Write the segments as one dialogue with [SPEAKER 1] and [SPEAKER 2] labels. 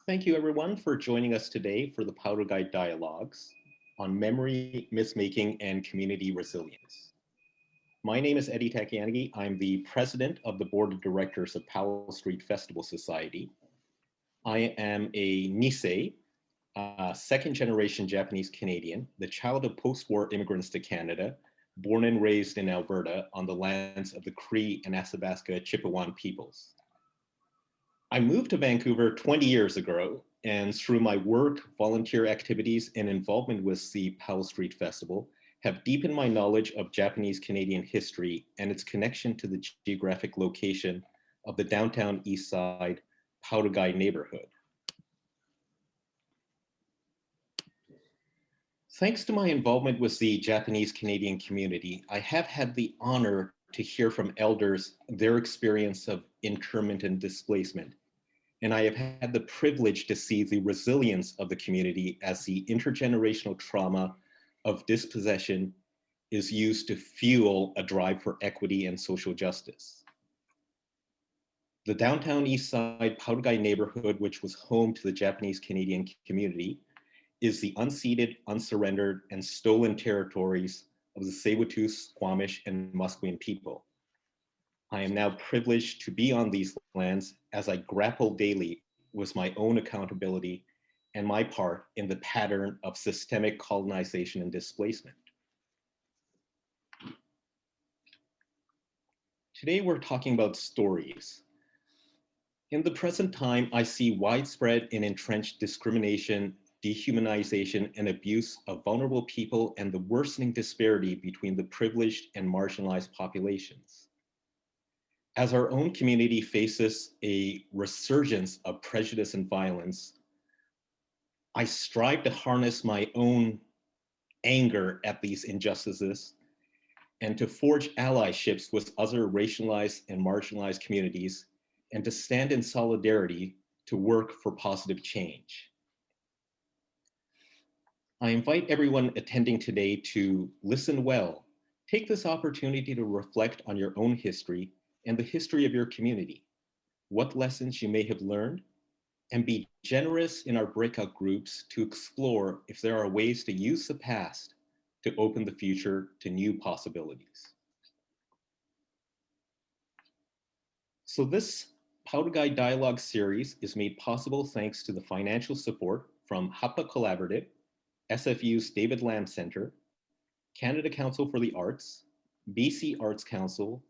[SPEAKER 1] Thank you everyone for joining us today for the Paueru Gai Dialogues on memory, mythmaking, and community resilience. My name is Eddie Takianagi. I'm the president of the board of directors of Powell Street Festival Society. I am a Nisei, second generation Japanese Canadian, the child of post-war immigrants to Canada, born and raised in Alberta on the lands of the Cree and Athabasca Chippewan peoples. I moved to Vancouver 20 years ago, and through my work, volunteer activities, and involvement with the Powell Street Festival, have deepened my knowledge of Japanese Canadian history and its connection to the geographic location of the downtown East Side Paueru Gai neighborhood. Thanks to my involvement with the Japanese Canadian community, I have had the honor to hear from elders their experience of internment and displacement. And I have had the privilege to see the resilience of the community as the intergenerational trauma of dispossession is used to fuel a drive for equity and social justice. The downtown East Side Paueru Gai neighborhood, which was home to the Japanese Canadian community, is the unceded, unsurrendered, and stolen territories of the Tsleil-Waututh, Squamish, and Musqueam people. I am now privileged to be on these lands as I grapple daily with my own accountability and my part in the pattern of systemic colonization and displacement. Today we're talking about stories. In the present time, I see widespread and entrenched discrimination, dehumanization, and abuse of vulnerable people and the worsening disparity between the privileged and marginalized populations. As our own community faces a resurgence of prejudice and violence, I strive to harness my own anger at these injustices and to forge allyships with other racialized and marginalized communities and to stand in solidarity to work for positive change. I invite everyone attending today to listen well. Take this opportunity to reflect on your own history and the history of your community, what lessons you may have learned, and be generous in our breakout groups to explore if there are ways to use the past to open the future to new possibilities. So this Paueru Gai Dialogue series is made possible thanks to the financial support from Hapa Collaborative, SFU's David Lamb Center, Canada Council for the Arts, BC Arts Council,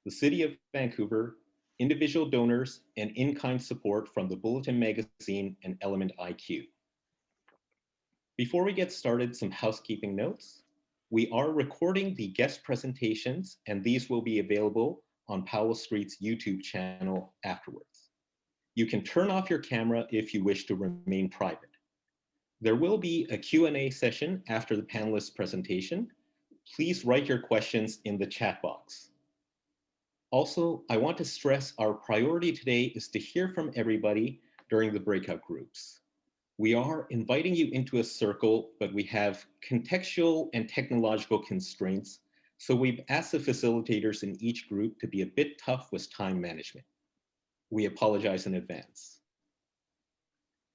[SPEAKER 1] the City of Vancouver, individual donors, and in-kind support from the Bulletin Magazine and Element IQ. Before we get started, some housekeeping notes. We are recording the guest presentations, and these will be available on Powell Street's YouTube channel afterwards. You can turn off your camera if you wish to remain private. There will be a Q&A session after the panelists' presentation. Please write your questions in the chat box. Also, I want to stress our priority today is to hear from everybody during the breakout groups. We are inviting you into a circle, but we have contextual and technological constraints, so we've asked the facilitators in each group to be a bit tough with time management. We apologize in advance.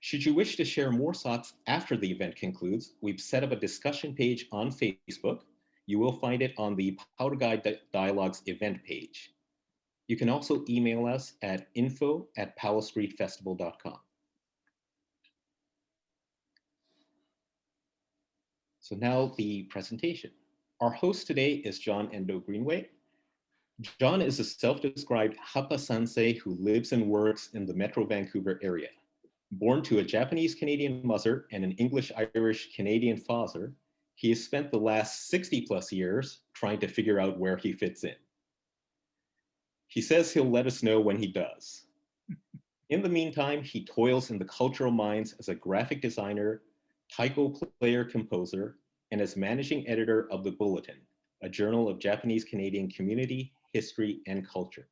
[SPEAKER 1] Should you wish to share more thoughts after the event concludes, we've set up a discussion page on Facebook. You will find it on the Paueru Gai Dialogues event page. You can also email us at info@powellstreetfestival.com. So now the presentation. Our host today is John Endo Greenaway. John is a self-described Hapa Sansei who lives and works in the Metro Vancouver area. Born to a Japanese Canadian mother and an English-Irish Canadian father, he has spent the last 60 plus years trying to figure out where he fits in. He says he'll let us know when he does. In the meantime, he toils in the cultural mines as a graphic designer, taiko player-composer, and as managing editor of The Bulletin, a journal of Japanese Canadian community, history, and culture.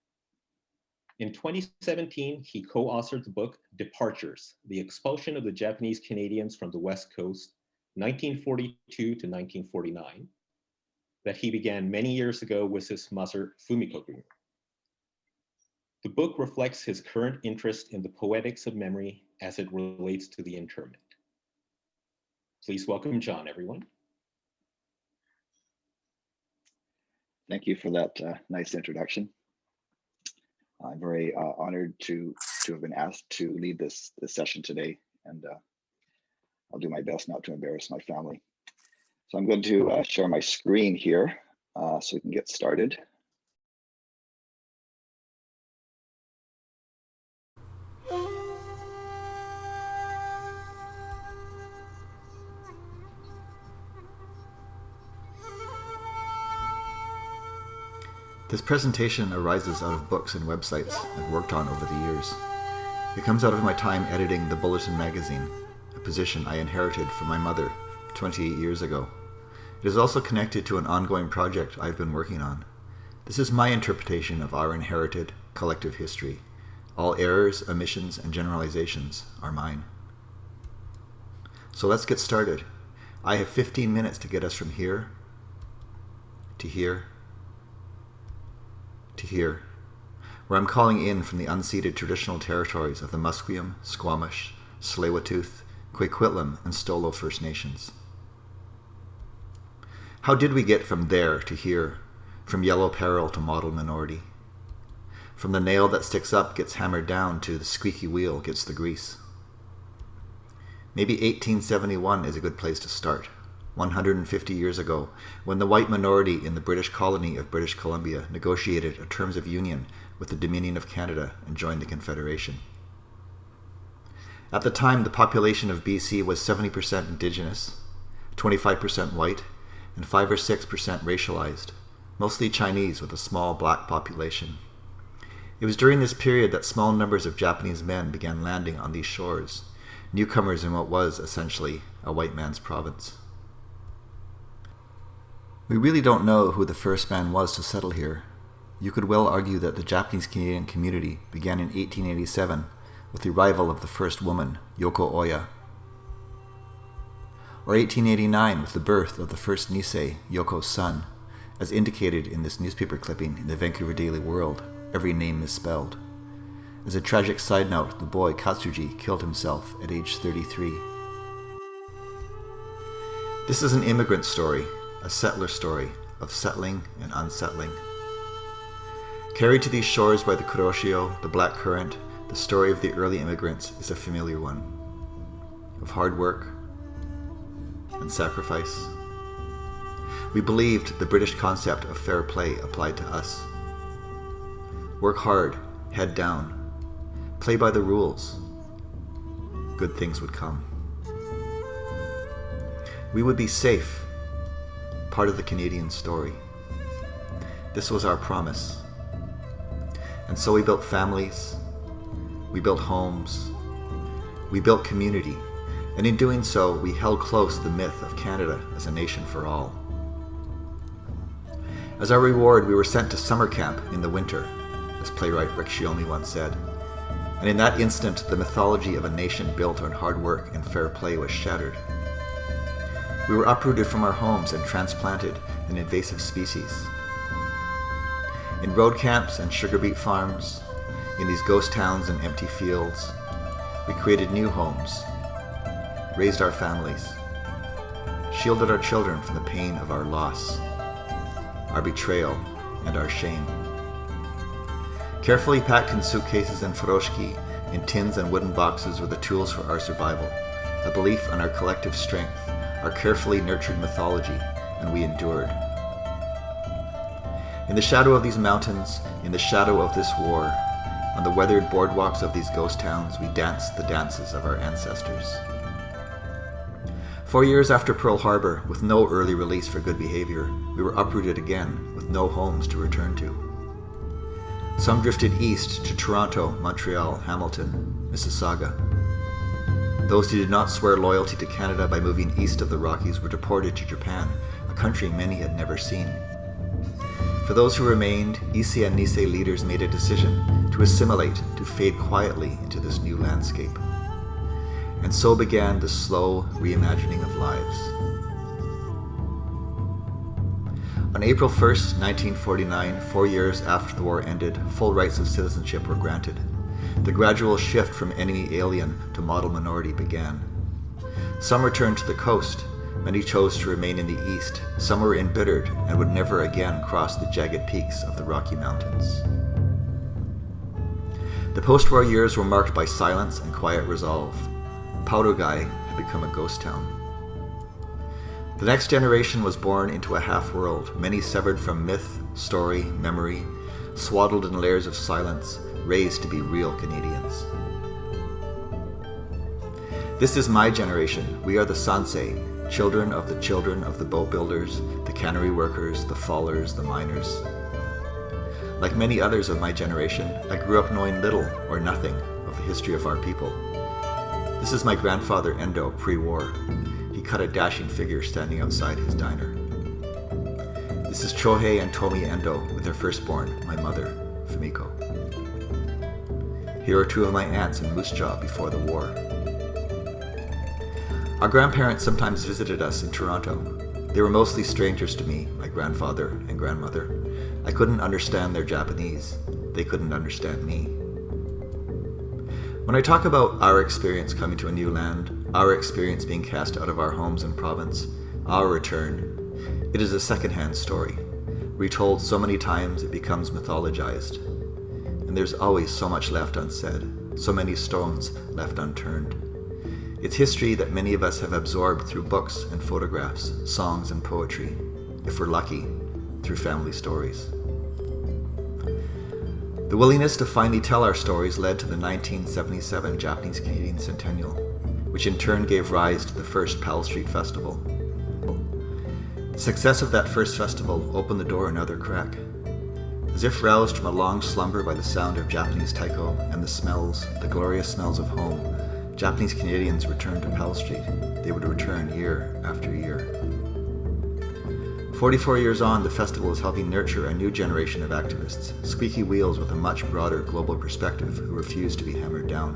[SPEAKER 1] In 2017, he co-authored the book Departures, The Expulsion of the Japanese Canadians from the West Coast, 1942 to 1949, that he began many years ago with his mother, Fumiko Greenaway. The book reflects his current interest in the poetics of memory as it relates to the internment. Please welcome John, everyone.
[SPEAKER 2] Thank you for that nice introduction. I'm very honored to have been asked to lead this session today, and I'll do my best not to embarrass my family. So I'm going to share my screen here so we can get started.
[SPEAKER 3] This presentation arises out of books and websites I've worked on over the years. It comes out of my time editing the Bulletin magazine, a position I inherited from my mother 28 years ago. It is also connected to an ongoing project I've been working on. This is my interpretation of our inherited collective history. All errors, omissions, and generalizations are mine. So let's get started. I have 15 minutes to get us from here to here to here, where I'm calling in from the unceded traditional territories of the Musqueam, Squamish, Tsleil-Waututh, Coquitlam, and Stolo First Nations. How did we get from there to here, from yellow peril to model minority? From the nail that sticks up gets hammered down to the squeaky wheel gets the grease. Maybe 1871 is a good place to start. 150 years ago, when the white minority in the British colony of British Columbia negotiated a terms of union with the Dominion of Canada and joined the Confederation. At the time, the population of BC was 70% Indigenous, 25% white, and 5 or 6% racialized, mostly Chinese with a small black population. It was during this period that small numbers of Japanese men began landing on these shores, newcomers in what was essentially a white man's province. We really don't know who the first man was to settle here. You could well argue that the Japanese Canadian community began in 1887 with the arrival of the first woman, Yoko Oya, or 1889 with the birth of the first Nisei, Yoko's son, as indicated in this newspaper clipping in the Vancouver Daily World, every name misspelled. As a tragic side note, the boy Katsuji killed himself at age 33. This is an immigrant story, a settler story of settling and unsettling. Carried to these shores by the Kuroshio, the Black Current, the story of the early immigrants is a familiar one, of hard work and sacrifice. We believed the British concept of fair play applied to us. Work hard, head down, play by the rules. Good things would come. We would be safe, part of the Canadian story. This was our promise. And so we built families, we built homes, we built community, and in doing so, we held close the myth of Canada as a nation for all. As our reward, we were sent to summer camp in the winter, as playwright Rick Shiomi once said, and in that instant, the mythology of a nation built on hard work and fair play was shattered. We were uprooted from our homes and transplanted an invasive species. In road camps and sugar beet farms, in these ghost towns and empty fields, we created new homes, raised our families, shielded our children from the pain of our loss, our betrayal, and our shame. Carefully packed in suitcases and furoshiki, in tins and wooden boxes were the tools for our survival, a belief in our collective strength, our carefully nurtured mythology, and we endured. In the shadow of these mountains, in the shadow of this war, on the weathered boardwalks of these ghost towns, we danced the dances of our ancestors. 4 years after Pearl Harbor, with no early release for good behavior, we were uprooted again, with no homes to return to. Some drifted east to Toronto, Montreal, Hamilton, Mississauga. Those who did not swear loyalty to Canada by moving east of the Rockies were deported to Japan, a country many had never seen. For those who remained, Issei and Nisei leaders made a decision to assimilate, to fade quietly into this new landscape. And so began the slow reimagining of lives. On April 1st, 1949, 4 years after the war ended, full rights of citizenship were granted. The gradual shift from enemy alien to model minority began. Some returned to the coast. Many chose to remain in the east. Some were embittered and would never again cross the jagged peaks of the Rocky Mountains. The post-war years were marked by silence and quiet resolve. Paueru Gai had become a ghost town. The next generation was born into a half-world, many severed from myth, story, memory, swaddled in layers of silence, raised to be real Canadians. This is my generation. We are the Sansei, children of the boat builders, the cannery workers, the fallers, the miners. Like many others of my generation, I grew up knowing little or nothing of the history of our people. This is my grandfather Endo pre-war. He cut a dashing figure standing outside his diner. This is Chohei and Tomi Endo with their firstborn, my mother, Fumiko. Here are two of my aunts in Moose Jaw before the war. Our grandparents sometimes visited us in Toronto. They were mostly strangers to me, my grandfather and grandmother. I couldn't understand their Japanese. They couldn't understand me. When I talk about our experience coming to a new land, our experience being cast out of our homes and province, our return, it is a second-hand story, retold so many times it becomes mythologized. And there's always so much left unsaid, so many stones left unturned. It's history that many of us have absorbed through books and photographs, songs and poetry, if we're lucky, through family stories. The willingness to finally tell our stories led to the 1977 Japanese-Canadian Centennial, which in turn gave rise to the first Powell Street Festival. The success of that first festival opened the door another crack. As if roused from a long slumber by the sound of Japanese taiko and the smells, the glorious smells of home, Japanese Canadians returned to Powell Street. They would return year after year. 44 years on, the festival is helping nurture a new generation of activists, squeaky wheels with a much broader global perspective who refuse to be hammered down.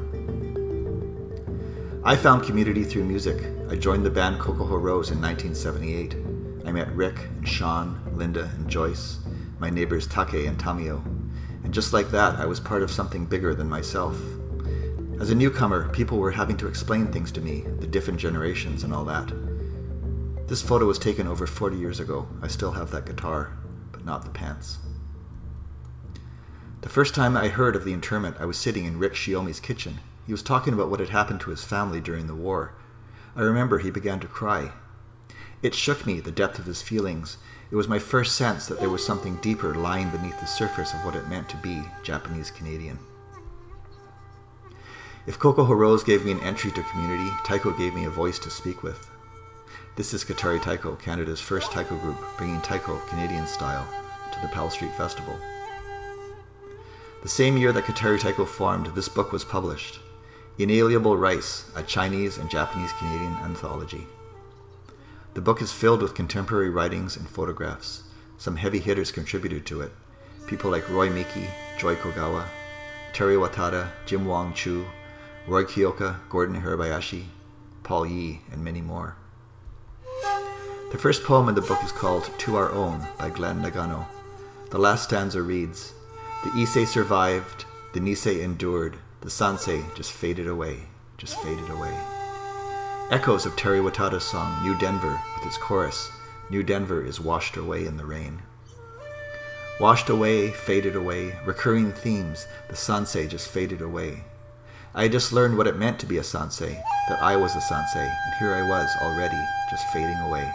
[SPEAKER 3] I found community through music. I joined the band Kokoho Rose in 1978. I met Rick and Sean, Linda and Joyce, my neighbors Take and Tamio. And just like that, I was part of something bigger than myself. As a newcomer, people were having to explain things to me, the different generations and all that. This photo was taken over 40 years ago. I still have that guitar, but not the pants. The first time I heard of the internment, I was sitting in Rick Shiomi's kitchen. He was talking about what had happened to his family during the war. I remember he began to cry. It shook me, the depth of his feelings. It was my first sense that there was something deeper lying beneath the surface of what it meant to be Japanese Canadian. If Kokoho Rose gave me an entry to community, taiko gave me a voice to speak with. This is Katari Taiko, Canada's first taiko group, bringing taiko Canadian style to the Powell Street Festival. The same year that Katari Taiko formed, this book was published, Inalienable Rice, a Chinese and Japanese Canadian anthology. The book is filled with contemporary writings and photographs. Some heavy hitters contributed to it. People like Roy Miki, Joy Kogawa, Terry Watada, Jim Wong Chu, Roy Kyoka, Gordon Hirabayashi, Paul Yee, and many more. The first poem in the book is called To Our Own by Glenn Nagano. The last stanza reads, "The Issei survived, the Nisei endured, the Sansei just faded away, just faded away." Echoes of Terry Watada's song New Denver with its chorus, New Denver is washed away in the rain. Washed away, faded away, recurring themes, the Sansei just faded away. I had just learned what it meant to be a Sansei, that I was a Sansei, and here I was already, just fading away.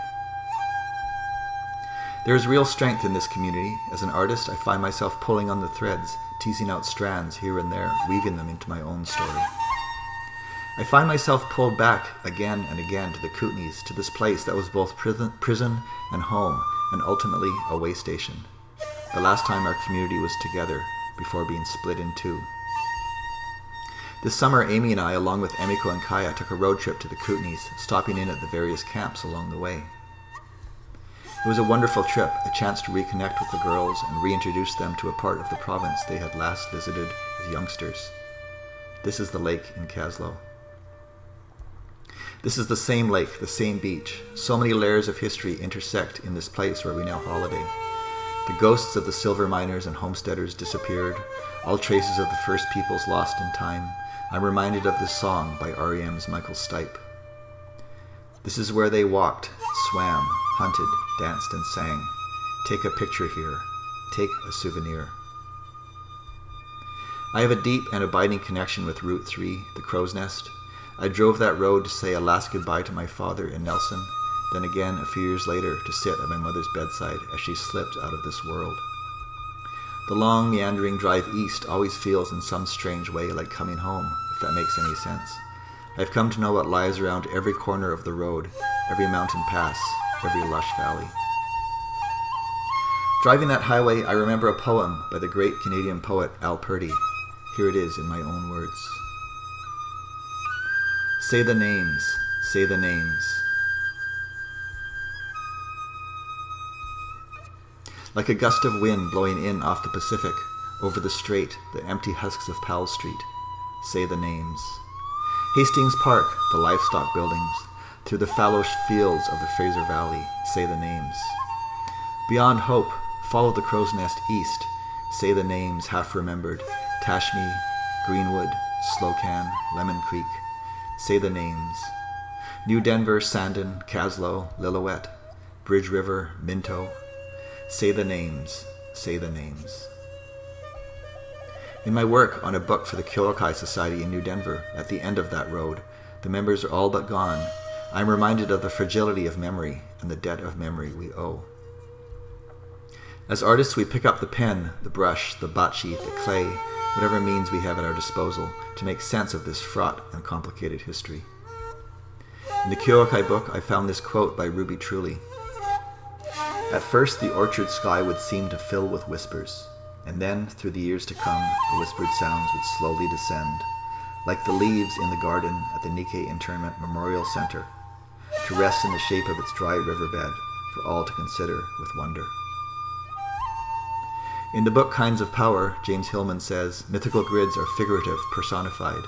[SPEAKER 3] There is real strength in this community. As an artist, I find myself pulling on the threads, teasing out strands here and there, weaving them into my own story. I find myself pulled back again and again to the Kootenays, to this place that was both prison and home, and ultimately a way station. The last time our community was together, before being split in two. This summer, Amy and I, along with Emiko and Kaya, took a road trip to the Kootenays, stopping in at the various camps along the way. It was a wonderful trip, a chance to reconnect with the girls and reintroduce them to a part of the province they had last visited as youngsters. This is the lake in Kaslo. This is the same lake, the same beach. So many layers of history intersect in this place where we now holiday. The ghosts of the silver miners and homesteaders disappeared, all traces of the first peoples lost in time. I'm reminded of this song by R.E.M's Michael Stipe. This is where they walked, swam, hunted, danced, and sang. Take a picture here. Take a souvenir. I have a deep and abiding connection with Route 3, the Crow's Nest. I drove that road to say a last goodbye to my father in Nelson, then again a few years later to sit at my mother's bedside as she slipped out of this world. The long, meandering drive east always feels in some strange way like coming home, if that makes any sense. I've come to know what lies around every corner of the road, every mountain pass, every lush valley. Driving that highway, I remember a poem by the great Canadian poet Al Purdy. Here it is in my own words. Say the names, say the names. Like a gust of wind blowing in off the Pacific, over the strait, the empty husks of Powell Street. Say the names. Hastings Park, the livestock buildings, through the fallow fields of the Fraser Valley. Say the names. Beyond hope, follow the Crow's Nest east. Say the names half remembered. Tashme, Greenwood, Slocan, Lemon Creek. Say the names. New Denver, Sandon, Caslow, Lillooet, Bridge River, Minto. Say the names. Say the names. In my work on a book for the Paueru Gai Society in New Denver, at the end of that road, the members are all but gone. I am reminded of the fragility of memory and the debt of memory we owe. As artists, we pick up the pen, the brush, the bachi, the clay, whatever means we have at our disposal to make sense of this fraught and complicated history. In the Paueru Gai book, I found this quote by Ruby Truly. At first, the orchard sky would seem to fill with whispers, and then, through the years to come, the whispered sounds would slowly descend, like the leaves in the garden at the Nikkei Internment Memorial Center, to rest in the shape of its dry riverbed for all to consider with wonder. In the book Kinds of Power, James Hillman says, mythical grids are figurative, personified.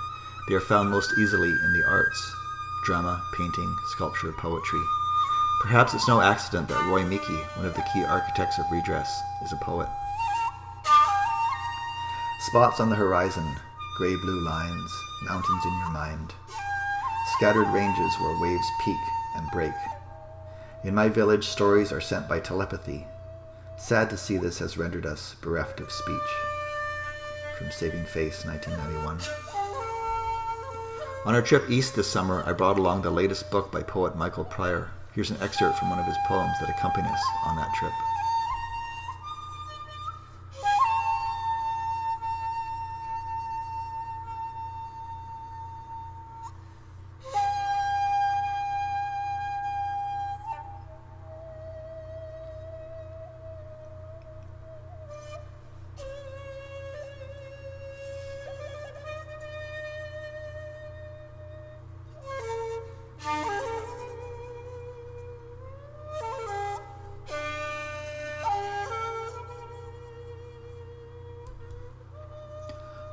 [SPEAKER 3] They are found most easily in the arts, drama, painting, sculpture, poetry. Perhaps it's no accident that Roy Miki, one of the key architects of redress, is a poet. Spots on the horizon, gray-blue lines, mountains in your mind. Scattered ranges where waves peak and break. In my village, stories are sent by telepathy. Sad to see this has rendered us bereft of speech. From Saving Face, 1991. On our trip east this summer, I brought along the latest book by poet Michael Pryor. Here's an excerpt from one of his poems that accompany us on that trip.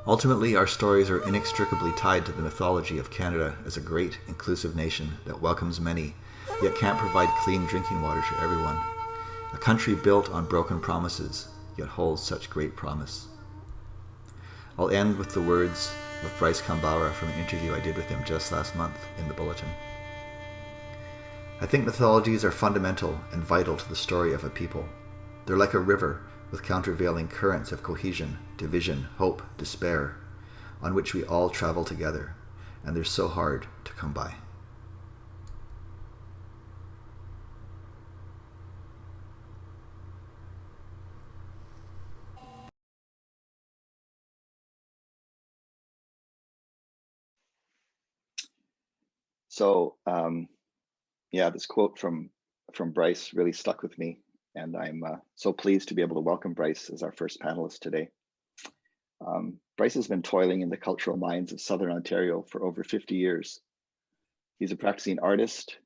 [SPEAKER 3] Ultimately, our stories are inextricably tied to the mythology of Canada as a great, inclusive nation that welcomes many, yet can't provide clean drinking water to everyone. A country built on broken promises, yet holds such great promise. I'll end with the words of Bryce Kambara from an interview I did with him just last month in the Bulletin. I think mythologies are fundamental and vital to the story of a people. They're like a river with countervailing currents of cohesion, division, hope, despair, on which we all travel together, and they're so hard to come by.
[SPEAKER 2] So, this quote from Bryce really stuck with me, and I'm so pleased to be able to welcome Bryce as our first panelist today. Bryce has been toiling in the cultural minds of Southern Ontario for over 50 years. He's a practicing artist,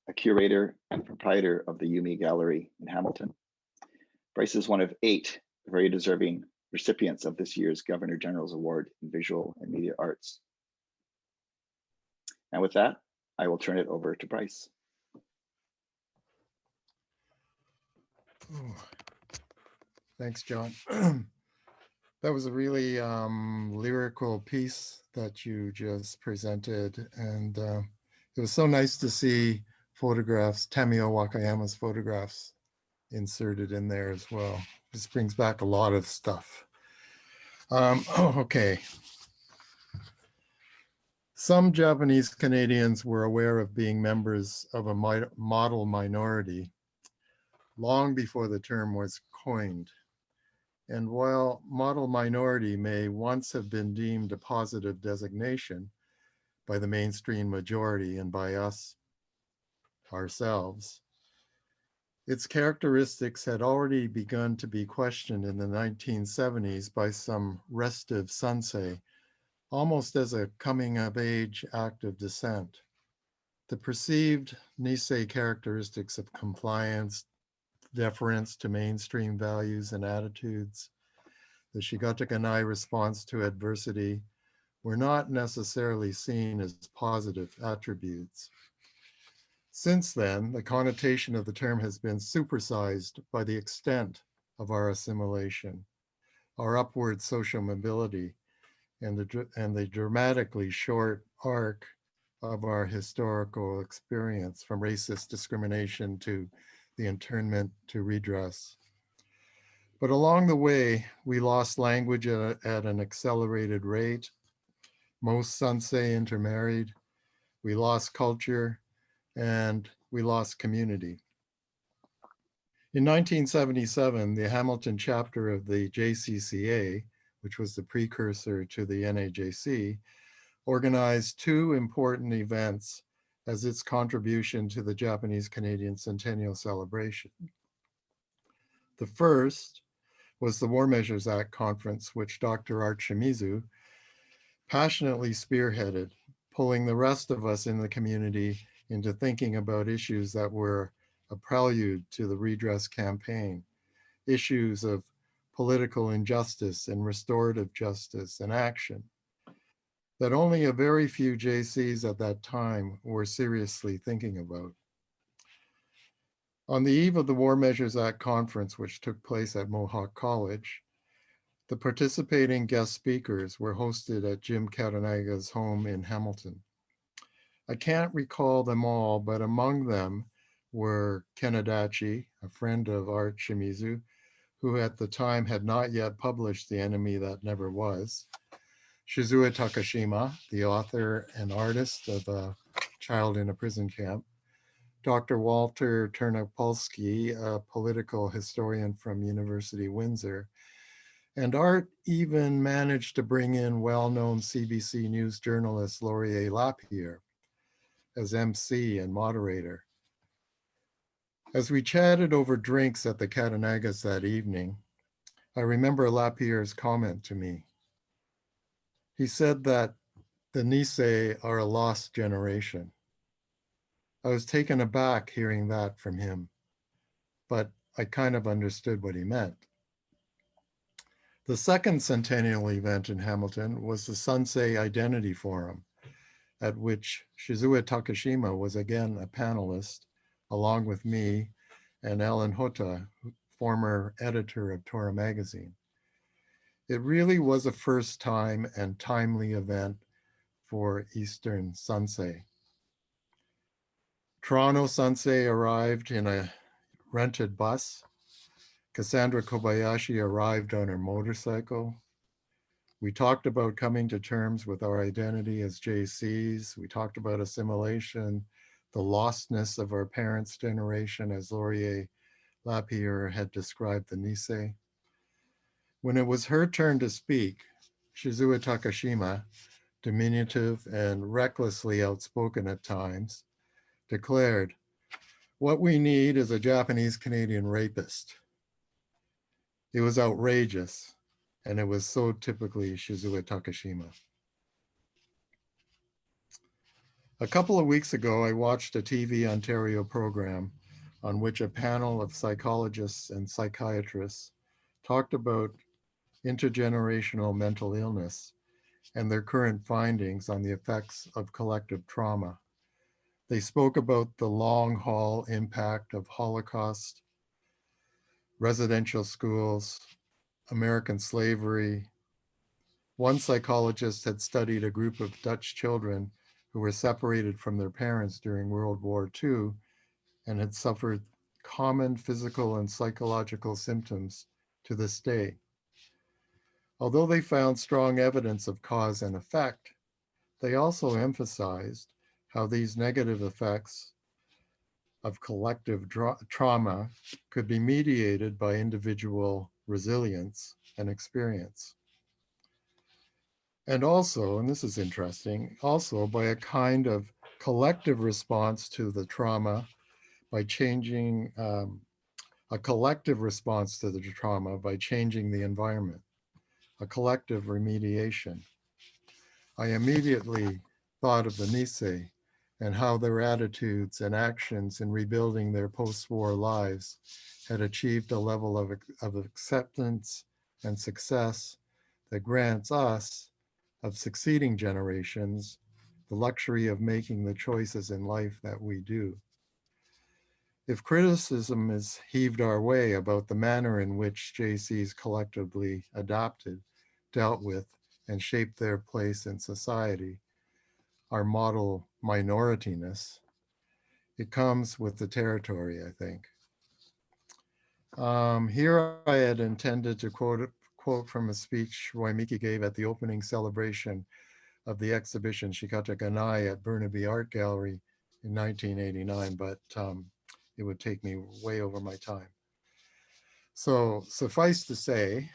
[SPEAKER 2] a curator, and proprietor of the Yumi Gallery in Hamilton. Bryce is one of 8 very deserving recipients of this year's Governor General's Award in Visual and Media Arts. And with that, I will turn it over to Bryce.
[SPEAKER 4] Oh, thanks, John. That was a really lyrical piece that you just presented. And it was so nice to see photographs, Tamio Wakayama's photographs inserted in there as well. This brings back a lot of stuff. Okay. Some Japanese Canadians were aware of being members of a model minority long before the term was coined. And while model minority may once have been deemed a positive designation by the mainstream majority and by us ourselves, its characteristics had already begun to be questioned in the 1970s by some restive sansei, almost as a coming of age act of dissent. The perceived Nisei characteristics of compliance, deference to mainstream values and attitudes, the Shigataka-nai response to adversity, were not necessarily seen as positive attributes. Since then, the connotation of the term has been supersized by the extent of our assimilation, our upward social mobility, and the dramatically short arc of our historical experience, from racist discrimination to the internment to redress. But along the way, we lost language at an accelerated rate. Most sansei intermarried. We lost culture, and we lost community. In 1977, the Hamilton chapter of the JCCA, which was the precursor to the NAJC, organized two important events as its contribution to the Japanese Canadian Centennial Celebration. The first was the War Measures Act conference, which Dr. Art Shimizu passionately spearheaded, pulling the rest of us in the community into thinking about issues that were a prelude to the redress campaign, issues of political injustice and restorative justice and action that only a very few JCs at that time were seriously thinking about. On the eve of the War Measures Act conference, which took place at Mohawk College, the participating guest speakers were hosted at Jim Katanaga's home in Hamilton. I can't recall them all, but among them were Ken Adachi, a friend of Art Shimizu, who at the time had not yet published The Enemy That Never Was, Shizue Takashima, the author and artist of A Child in a Prison Camp, Dr. Walter Ternopolsky, a political historian from University Windsor, and Art even managed to bring in well-known CBC News journalist Laurier Lapierre as MC and moderator. As we chatted over drinks at the Katanagas that evening, I remember Lapierre's comment to me. He said that the Nisei are a lost generation. I was taken aback hearing that from him, but I kind of understood what he meant. The second centennial event in Hamilton was the Sansei Identity Forum, at which Shizue Takashima was again a panelist, along with me and Alan Hota, former editor of Torah magazine. It really was a first time and timely event for Eastern Sansei. Toronto Sansei arrived in a rented bus. Cassandra Kobayashi arrived on her motorcycle. We talked about coming to terms with our identity as JCs. We talked about assimilation, the lostness of our parents' generation, as Laurier Lapierre had described the Nisei. When it was her turn to speak, Shizue Takashima, diminutive and recklessly outspoken at times, declared, "What we need is a Japanese Canadian rapist." It was outrageous, and it was so typically Shizue Takashima. A couple of weeks ago, I watched a TV Ontario program on which a panel of psychologists and psychiatrists talked about intergenerational mental illness and their current findings on the effects of collective trauma. They spoke about the long haul impact of Holocaust, residential schools, American slavery. One psychologist had studied a group of Dutch children who were separated from their parents during World War II and had suffered common physical and psychological symptoms to this day. Although they found strong evidence of cause and effect, they also emphasized how these negative effects of collective trauma could be mediated by individual resilience and experience. And also, and this is interesting, also by a kind of collective response to the trauma by changing, a collective response to the trauma by changing the environment, a collective remediation. I immediately thought of the Nisei and how their attitudes and actions in rebuilding their post-war lives had achieved a level of acceptance and success that grants us, of succeeding generations, the luxury of making the choices in life that we do. If criticism is heaved our way about the manner in which JCs collectively adopted, dealt with, and shaped their place in society, our model minorityness, it comes with the territory, I think. Here I had intended to quote from a speech Waimiki gave at the opening celebration of the exhibition Shikata Ganai at Burnaby Art Gallery in 1989, but it would take me way over my time. So suffice to say,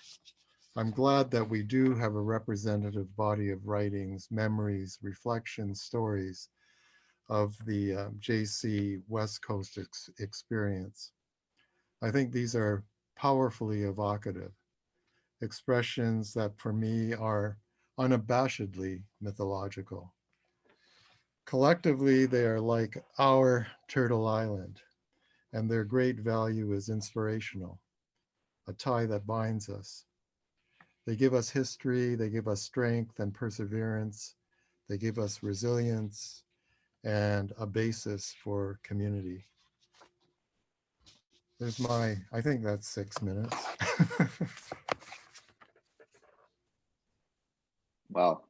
[SPEAKER 4] I'm glad that we do have a representative body of writings, memories, reflections, stories of the JC West Coast experience. I think these are powerfully evocative expressions that for me are unabashedly mythological. Collectively, they are like our Turtle Island, and their great value is inspirational, a tie that binds us. They give us history, they give us strength and perseverance, they give us resilience and a basis for community. There's my, I think that's 6 minutes.
[SPEAKER 2] Wow,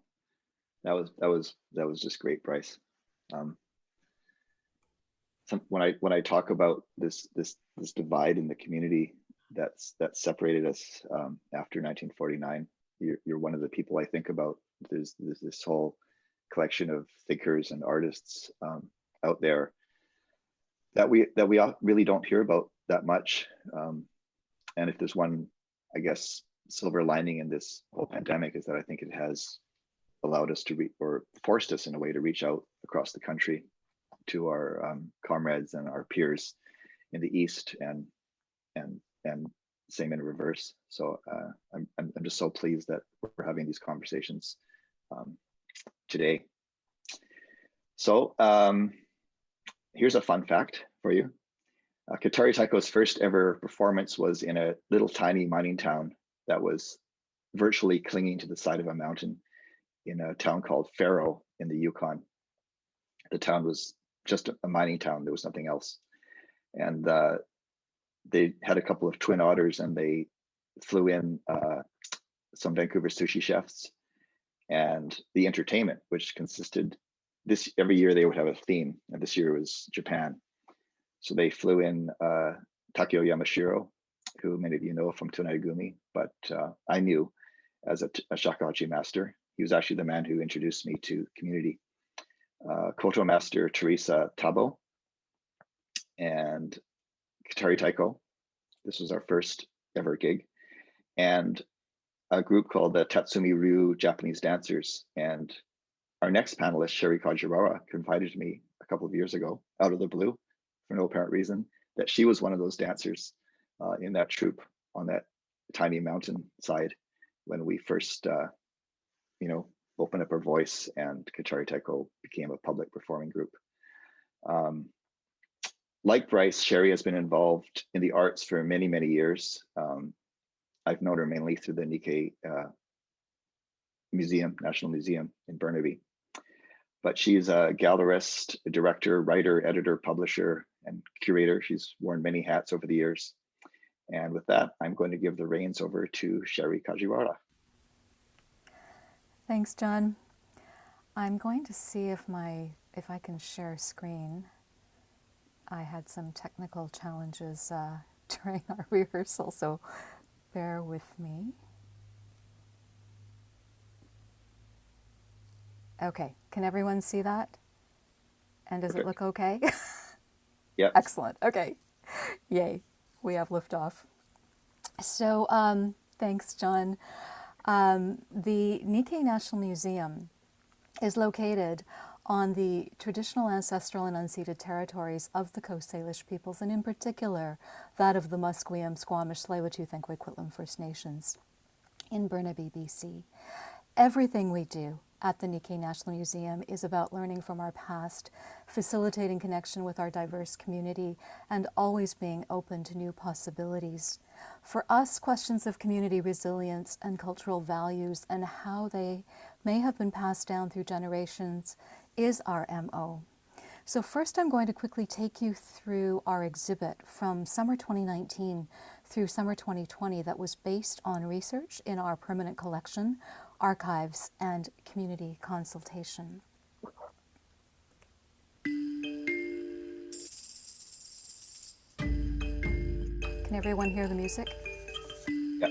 [SPEAKER 2] that was just great, Bryce. When I talk about this divide in the community that separated us after 1949, you're one of the people I think about. There's this whole collection of thinkers and artists out there that we really don't hear about that much. And if there's one, I guess, silver lining in this whole pandemic is that I think it has allowed us to or forced us in a way to reach out across the country to our comrades and our peers in the East and same in reverse. So I'm just so pleased that we're having these conversations today. So here's a fun fact for you. Katari Taiko's first ever performance was in a little tiny mining town that was virtually clinging to the side of a mountain in a town called Faro in the Yukon. The town was just a mining town. There was nothing else. And they had a couple of twin otters and they flew in some Vancouver sushi chefs, and the entertainment, which consisted every year they would have a theme, and this year was Japan. So they flew in Takeo Yamashiro, who many of you know from Tonarigumi, but I knew as a shakuhachi master. He was actually the man who introduced me to community. Koto master Teresa Tabo and Katari Taiko. This was our first ever gig. And a group called the Tatsumi Ryu Japanese Dancers. And our next panelist, Sherri Kajiwara, confided to me a couple of years ago, out of the blue, for no apparent reason, that she was one of those dancers in that troupe on that tiny mountain side when we first, opened up our voice and Katari Taiko became a public performing group. Like Bryce, Sherri has been involved in the arts for many, many years. I've known her mainly through the Nikkei Museum, National Museum in Burnaby. but she's a gallerist, a director, writer, editor, publisher, and curator. She's worn many hats over the years. And with that, I'm going to give the reins over to Sherri Kajiwara.
[SPEAKER 5] Thanks, John. I'm going to see if I can share screen. I had some technical challenges during our rehearsal, so bear with me. Okay, can everyone see that? And does it look okay?
[SPEAKER 2] Yeah.
[SPEAKER 5] Excellent. Okay. Yay. We have liftoff. So thanks, John. The Nikkei National Museum is located on the traditional, ancestral, and unceded territories of the Coast Salish peoples, and in particular, that of the Musqueam, Squamish, Tsleil-Waututh, and Coquitlam First Nations in Burnaby, BC. Everything we do at the Nikkei National Museum is about learning from our past, facilitating connection with our diverse community, and always being open to new possibilities. For us, questions of community resilience and cultural values and how they may have been passed down through generations is our MO. So first I'm going to quickly take you through our exhibit from summer 2019 through summer 2020 that was based on research in our permanent collection, archives, and community consultation. Can everyone hear the music?
[SPEAKER 2] Yep.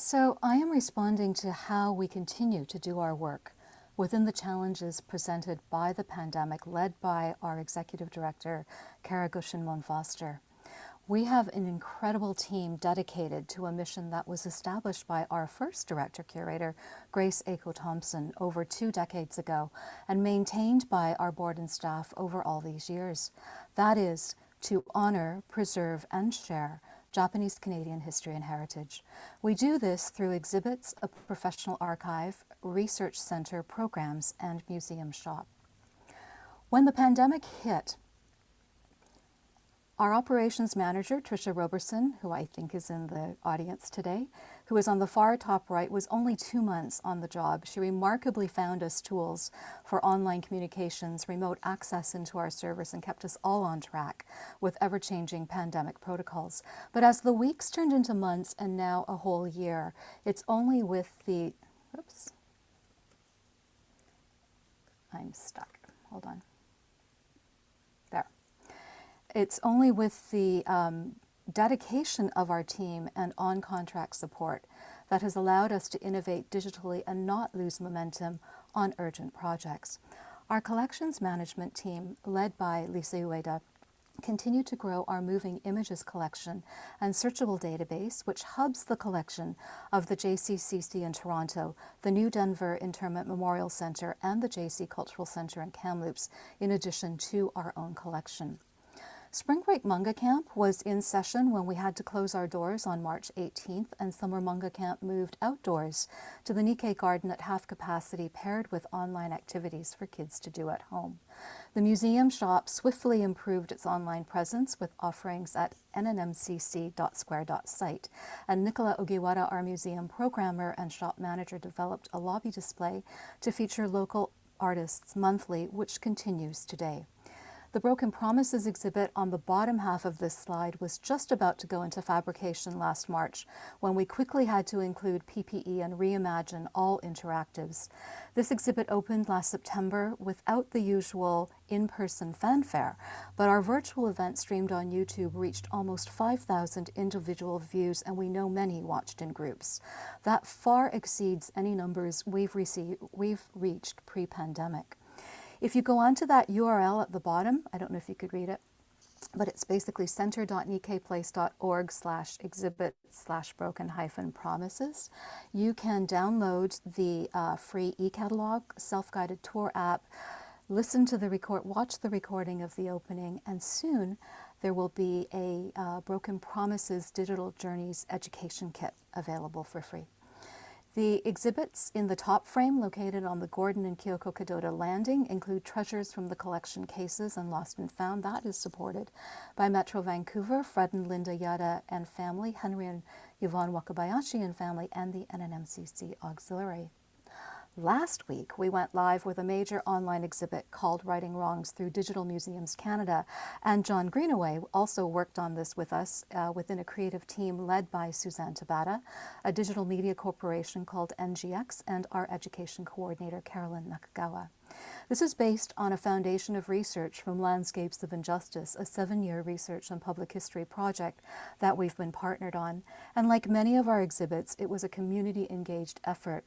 [SPEAKER 5] So I am responding to how we continue to do our work within the challenges presented by the pandemic, led by our Executive Director, Cara Gushin-Mon-Foster. We have an incredible team dedicated to a mission that was established by our first Director-Curator, Grace Aiko-Thompson, over 2 decades ago, and maintained by our board and staff over all these years. That is to honor, preserve, and share Japanese Canadian history and heritage. We do this through exhibits, a professional archive, research center, programs, and museum shop. When the pandemic hit, our operations manager, Tricia Roberson, who I think is in the audience today, who is on the far top right, was only 2 months on the job. She remarkably found us tools for online communications, remote access into our servers, and kept us all on track with ever-changing pandemic protocols. But as the weeks turned into months and now a whole year, it's only with the, oops, I'm stuck, hold on. There. It's only with the dedication of our team and on-contract support that has allowed us to innovate digitally and not lose momentum on urgent projects. Our collections management team, led by Lisa Ueda, continue to grow our moving images collection and searchable database, which hubs the collection of the JCCC in Toronto, the New Denver Internment Memorial Centre, and the JC Cultural Centre in Kamloops, in addition to our own collection. Spring Break Manga Camp was in session when we had to close our doors on March 18th, and Summer Manga Camp moved outdoors to the Nikkei Garden at half capacity, paired with online activities for kids to do at home. The museum shop swiftly improved its online presence with offerings at nnmcc.square.site, and Nicola Ogiwara, our museum programmer and shop manager, developed a lobby display to feature local artists monthly, which continues today. The Broken Promises exhibit on the bottom half of this slide was just about to go into fabrication last March, when we quickly had to include PPE and reimagine all interactives. This exhibit opened last September without the usual in-person fanfare, but our virtual event streamed on YouTube reached almost 5,000 individual views, and we know many watched in groups. That far exceeds any numbers we've reached pre-pandemic. If you go onto that URL at the bottom, I don't know if you could read it, but it's basically center.nikkeiplace.org/exhibit/broken-promises. You can download the free e-catalog, self-guided tour app, listen to watch the recording of the opening, and soon there will be a Broken Promises Digital Journeys education kit available for free. The exhibits in the top frame, located on the Gordon and Kyoko Kadoda landing, include treasures from the collection cases and Lost and Found. That is supported by Metro Vancouver, Fred and Linda Yada and family, Henry and Yvonne Wakabayashi and family, and the NNMCC Auxiliary. Last week, we went live with a major online exhibit called Righting Wrongs through Digital Museums Canada, and Endo Greenaway also worked on this with us within a creative team led by Suzanne Tabata, a digital media corporation called NGX, and our education coordinator, Carolyn Nakagawa. This is based on a foundation of research from Landscapes of Injustice, a 7-year research and public history project that we've been partnered on. And like many of our exhibits, it was a community-engaged effort.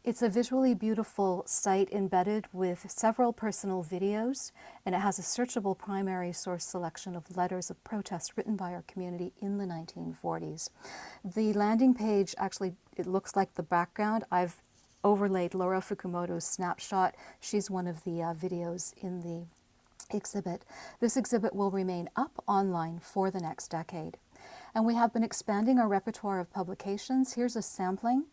[SPEAKER 5] It's a visually beautiful site embedded with several personal videos, and it has a searchable primary source selection of letters of protest written by our community in the 1940s. The landing page, actually, it looks like the background. I've overlaid Laura Fukumoto's snapshot. She's one of the videos in the exhibit. This exhibit will remain up online for the next decade. And we have been expanding our repertoire of publications. Here's a sampling.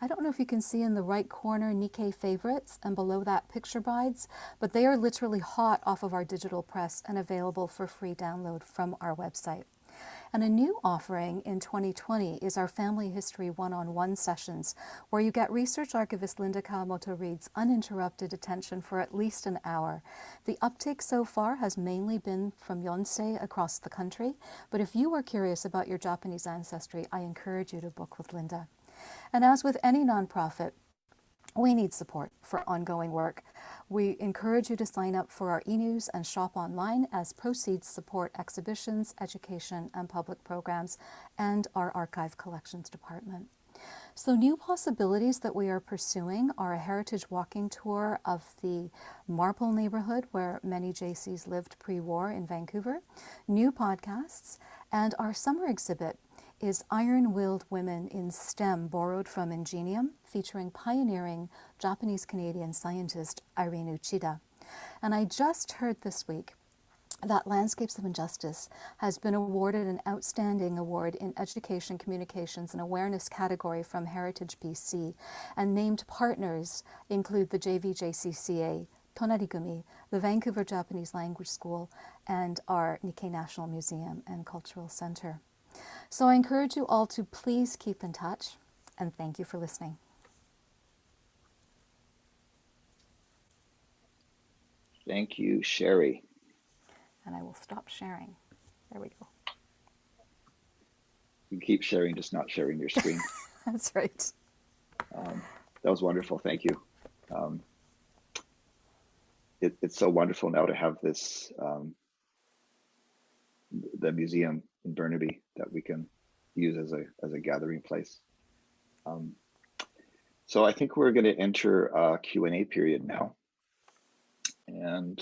[SPEAKER 5] I don't know if you can see in the right corner Nikkei favorites, and below that Picture Brides, but they are literally hot off of our digital press and available for free download from our website. And a new offering in 2020 is our Family History One-on-One sessions, where you get research archivist Linda Kawamoto-Reed's uninterrupted attention for at least an hour. The uptake so far has mainly been from Yonsei across the country, but if you are curious about your Japanese ancestry, I encourage you to book with Linda. And as with any nonprofit, we need support for ongoing work. We encourage you to sign up for our e-news and shop online, as proceeds support exhibitions, education, and public programs, and our archive collections department. So new possibilities that we are pursuing are a heritage walking tour of the Marple neighborhood, where many JCs lived pre-war in Vancouver, new podcasts, and our summer exhibit is Iron-Willed Women in STEM, borrowed from Ingenium, featuring pioneering Japanese-Canadian scientist Irene Uchida. And I just heard this week that Landscapes of Injustice has been awarded an Outstanding Award in Education, Communications, and Awareness category from Heritage BC, and named partners include the JVJCCA, Tonarigumi, the Vancouver Japanese Language School, and our Nikkei National Museum and Cultural Centre. So I encourage you all to please keep in touch, and thank you for listening.
[SPEAKER 2] Thank you, Sherri.
[SPEAKER 5] And I will stop sharing. There we go.
[SPEAKER 2] You keep sharing, just not sharing your screen.
[SPEAKER 5] That's right.
[SPEAKER 2] That was wonderful. Thank you. It's so wonderful now to have this, the museum in Burnaby that we can use as a gathering place. So I think we're going to enter a Q&A period now. And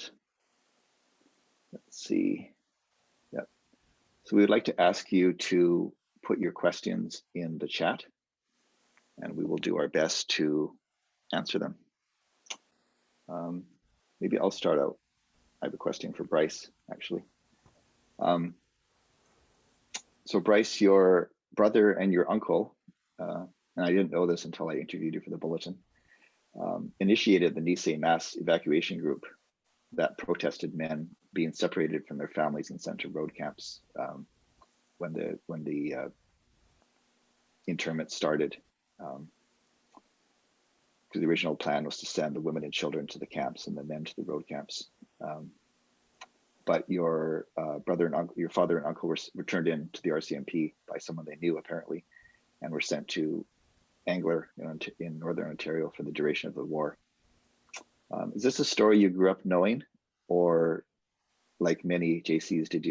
[SPEAKER 2] let's see. So we would like to ask you to put your questions in the chat, and we will do our best to answer them. Maybe I'll start out. I have a question for Bryce, actually. So Bryce, your brother and your uncle, and I didn't know this until I interviewed you for the bulletin, initiated the Nice mass evacuation group that protested men being separated from their families and sent to road camps when the internment started. Because the original plan was to send the women and children to the camps and the men to the road camps. But your brother and uncle, your father and uncle were turned in to the RCMP by someone they knew apparently, and were sent to Angler in Northern Ontario for the duration of the war. Is this a story you grew up knowing, or like many JCs, did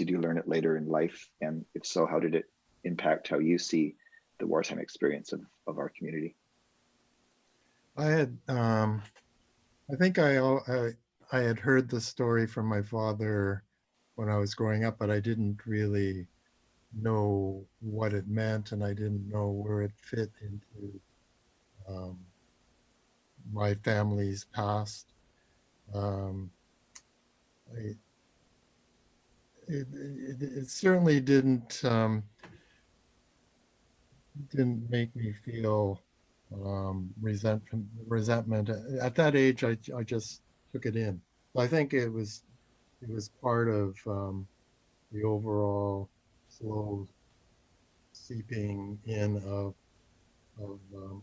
[SPEAKER 2] you learn it later in life? And if so, how did it impact how you see the wartime experience of our community?
[SPEAKER 4] I had, I think I had heard the story from my father when I was growing up, but I didn't really know what it meant, and I didn't know where it fit into my family's past. It certainly didn't make me feel resentment. At that age, I just took it in. I think it was part of the overall slow seeping in of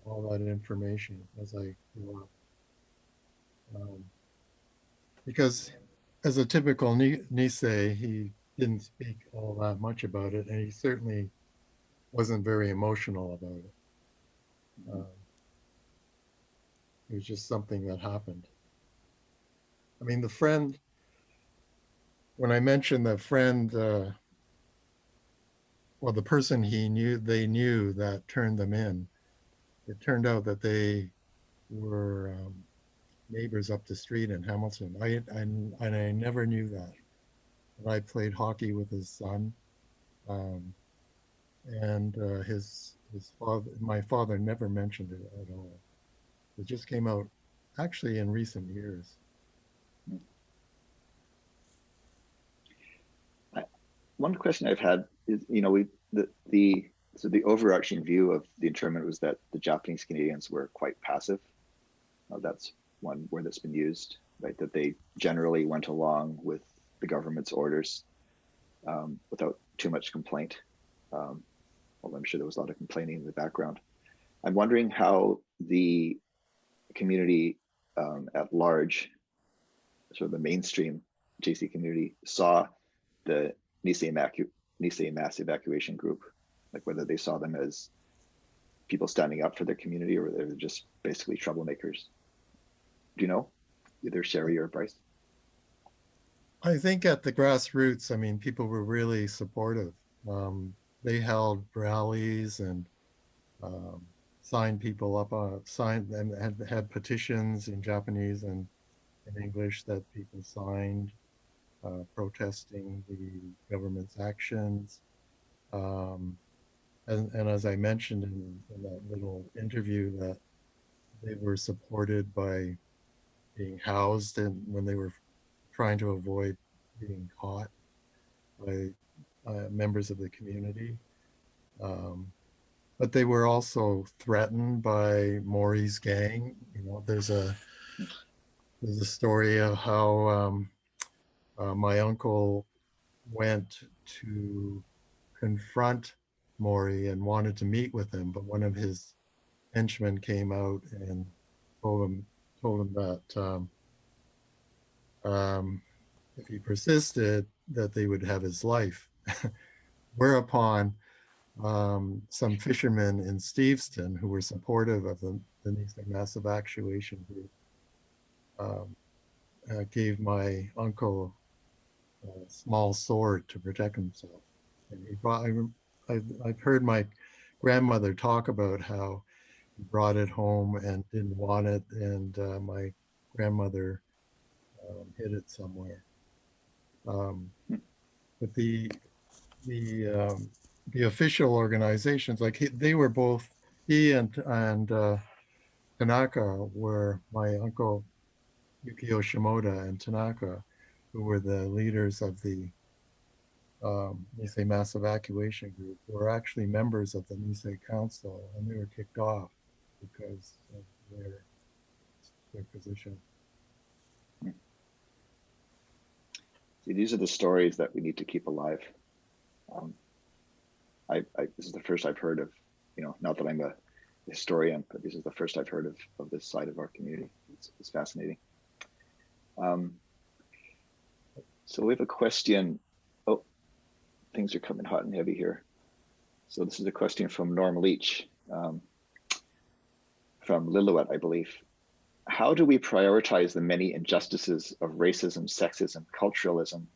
[SPEAKER 4] all that information as I grew up. Because as a typical Nisei, he didn't speak all that much about it, and he certainly wasn't very emotional about it. It was just something that happened. I mean, when I mentioned the friend, well, the person they knew that turned them in, it turned out that they were neighbors up the street in Hamilton. I never knew that. And I played hockey with his son, and his father. My father never mentioned it at all. It just came out actually in recent years.
[SPEAKER 2] One question I've had is, so the overarching view of the internment was that the Japanese Canadians were quite passive. That's one word that's been used, right? That they generally went along with the government's orders without too much complaint. Although I'm sure there was a lot of complaining in the background. I'm wondering how the community at large, sort of the mainstream JC community, saw the Nisei mass evacuation group, like whether they saw them as people standing up for their community or they were just basically troublemakers. Do you know, either Sherri or Bryce?
[SPEAKER 4] I think at the grassroots, I mean, people were really supportive. They held rallies and signed people up, signed and had petitions in Japanese and in English that people signed, protesting the government's actions. And as I mentioned in that little interview, that they were supported by being housed and when they were trying to avoid being caught by members of the community. But they were also threatened by Maury's gang. There's a story of how my uncle went to confront Maury and wanted to meet with him, but one of his henchmen came out and told him that if he persisted, that they would have his life. Whereupon some fishermen in Steveston who were supportive of the Nisei mass evacuation group gave my uncle a small sword to protect himself. And he brought, I've heard my grandmother talk about how he brought it home and didn't want it, and my grandmother hid it somewhere. but the official organizations, like they were both, he and Tanaka were my uncle Yukio Shimoda and Tanaka, who were the leaders of the Nisei Mass Evacuation Group, were actually members of the Nisei Council, and they were kicked off because of their position.
[SPEAKER 2] See, these are the stories that we need to keep alive. This is the first I've heard of, not that I'm a historian, but this is the first I've heard of this side of our community. It's fascinating. So we have a question. Oh, things are coming hot and heavy here. So this is a question from Norm Leach, from Lillooet, I believe. How do we prioritize the many injustices of racism, sexism, culturalism,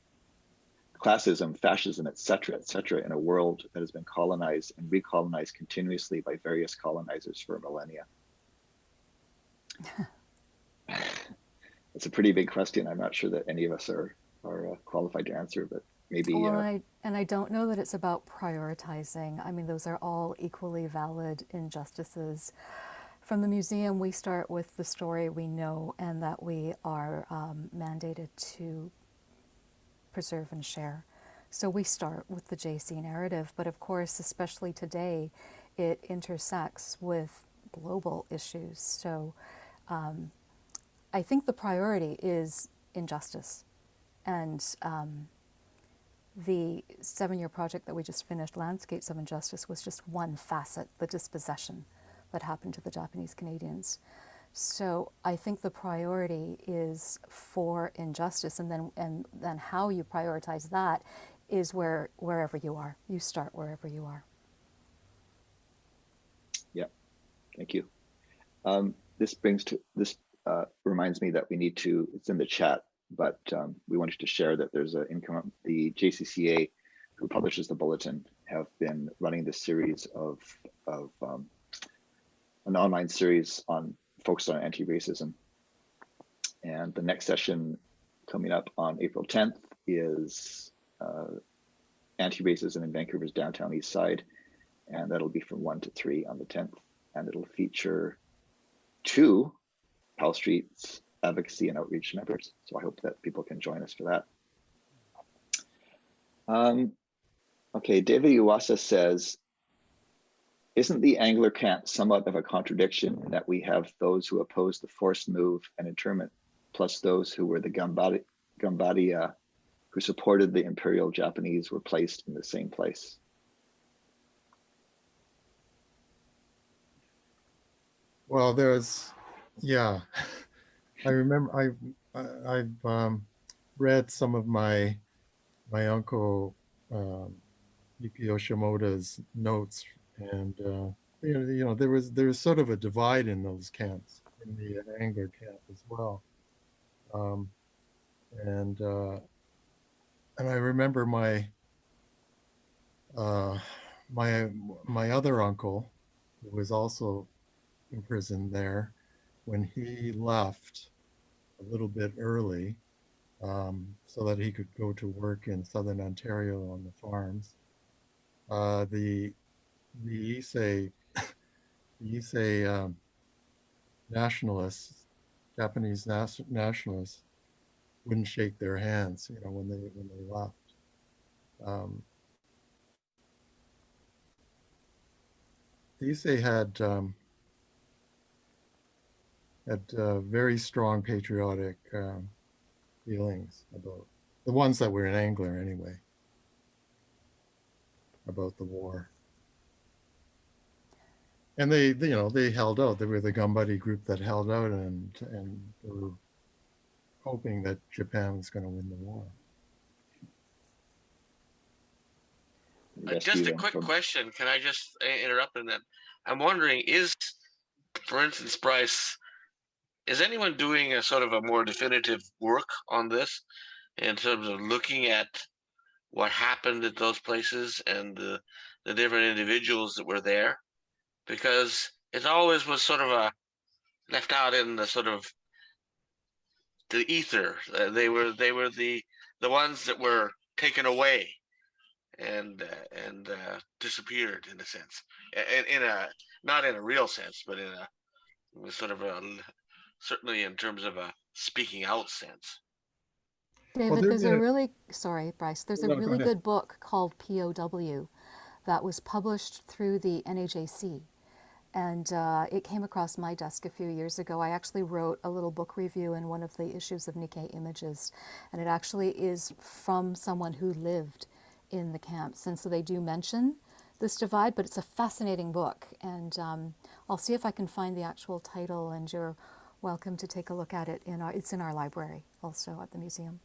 [SPEAKER 2] classism, fascism, et cetera, in a world that has been colonized and recolonized continuously by various colonizers for millennia? It's a pretty big question. I'm not sure that any of us are qualified to answer, but maybe.
[SPEAKER 5] Well, I don't know that it's about prioritizing. I mean, those are all equally valid injustices. From the museum, we start with the story we know and that we are mandated to preserve and share. So we start with the JC narrative, but of course, especially today, it intersects with global issues. So I think the priority is injustice. And the 7-year project that we just finished, Landscapes of Injustice, was just one facet, the dispossession that happened to the Japanese Canadians. So I think the priority is for injustice, and then how you prioritize that is wherever you are. You start wherever you are. Yeah,
[SPEAKER 2] thank you. This reminds me that we need to, it's in the chat, but we wanted to share that there's the JCCA, who publishes the bulletin, have been running this series of an online series focused on anti-racism. And the next session coming up on April 10th is anti-racism in Vancouver's downtown east side. And that'll be from 1 to 3 on the 10th. And it'll feature 2 Powell Street's advocacy and outreach members. So I hope that people can join us for that. Okay, David Iwasa says, isn't the Angler camp somewhat of a contradiction in that we have those who oppose the forced move and internment, plus those who were the Gambadia who supported the Imperial Japanese were placed in the same place?
[SPEAKER 4] Well, yeah, I remember I've read some of my uncle Yukio Shimoda's notes, and there was sort of a divide in those camps, in the Angler camp as well, and I remember my other uncle, who was also imprisoned there, when he left a little bit early, so that he could go to work in southern Ontario on the farms. The Issei nationalists, Japanese nationalists, wouldn't shake their hands, when they left. The Issei had very strong patriotic feelings about the ones that were in Angler anyway, about the war. And they held out. They were the Gambari group that held out, and they were hoping that Japan was going to win the war.
[SPEAKER 6] Just a quick question. Can I just interrupt in that? I'm wondering, for instance, Bryce, is anyone doing a sort of a more definitive work on this in terms of looking at what happened at those places and the different individuals that were there? Because it always was sort of left out in the sort of the ether. They were the ones that were taken away and disappeared in a sense, in a not in a real sense, but in a sort of a certainly in terms of a speaking out sense.
[SPEAKER 4] Well,
[SPEAKER 5] David, there's a really, sorry, Bryce, there's a
[SPEAKER 4] No, go
[SPEAKER 5] really
[SPEAKER 4] ahead.
[SPEAKER 5] good book called POW that was published through the NAJC. And it came across my desk a few years ago. I actually wrote a little book review in one of the issues of Nikkei Images. And it actually is from someone who lived in the camps. And so they do mention this divide, but it's a fascinating book. And I'll see if I can find the actual title, and you're welcome to take a look at it. It's in our library also at the museum.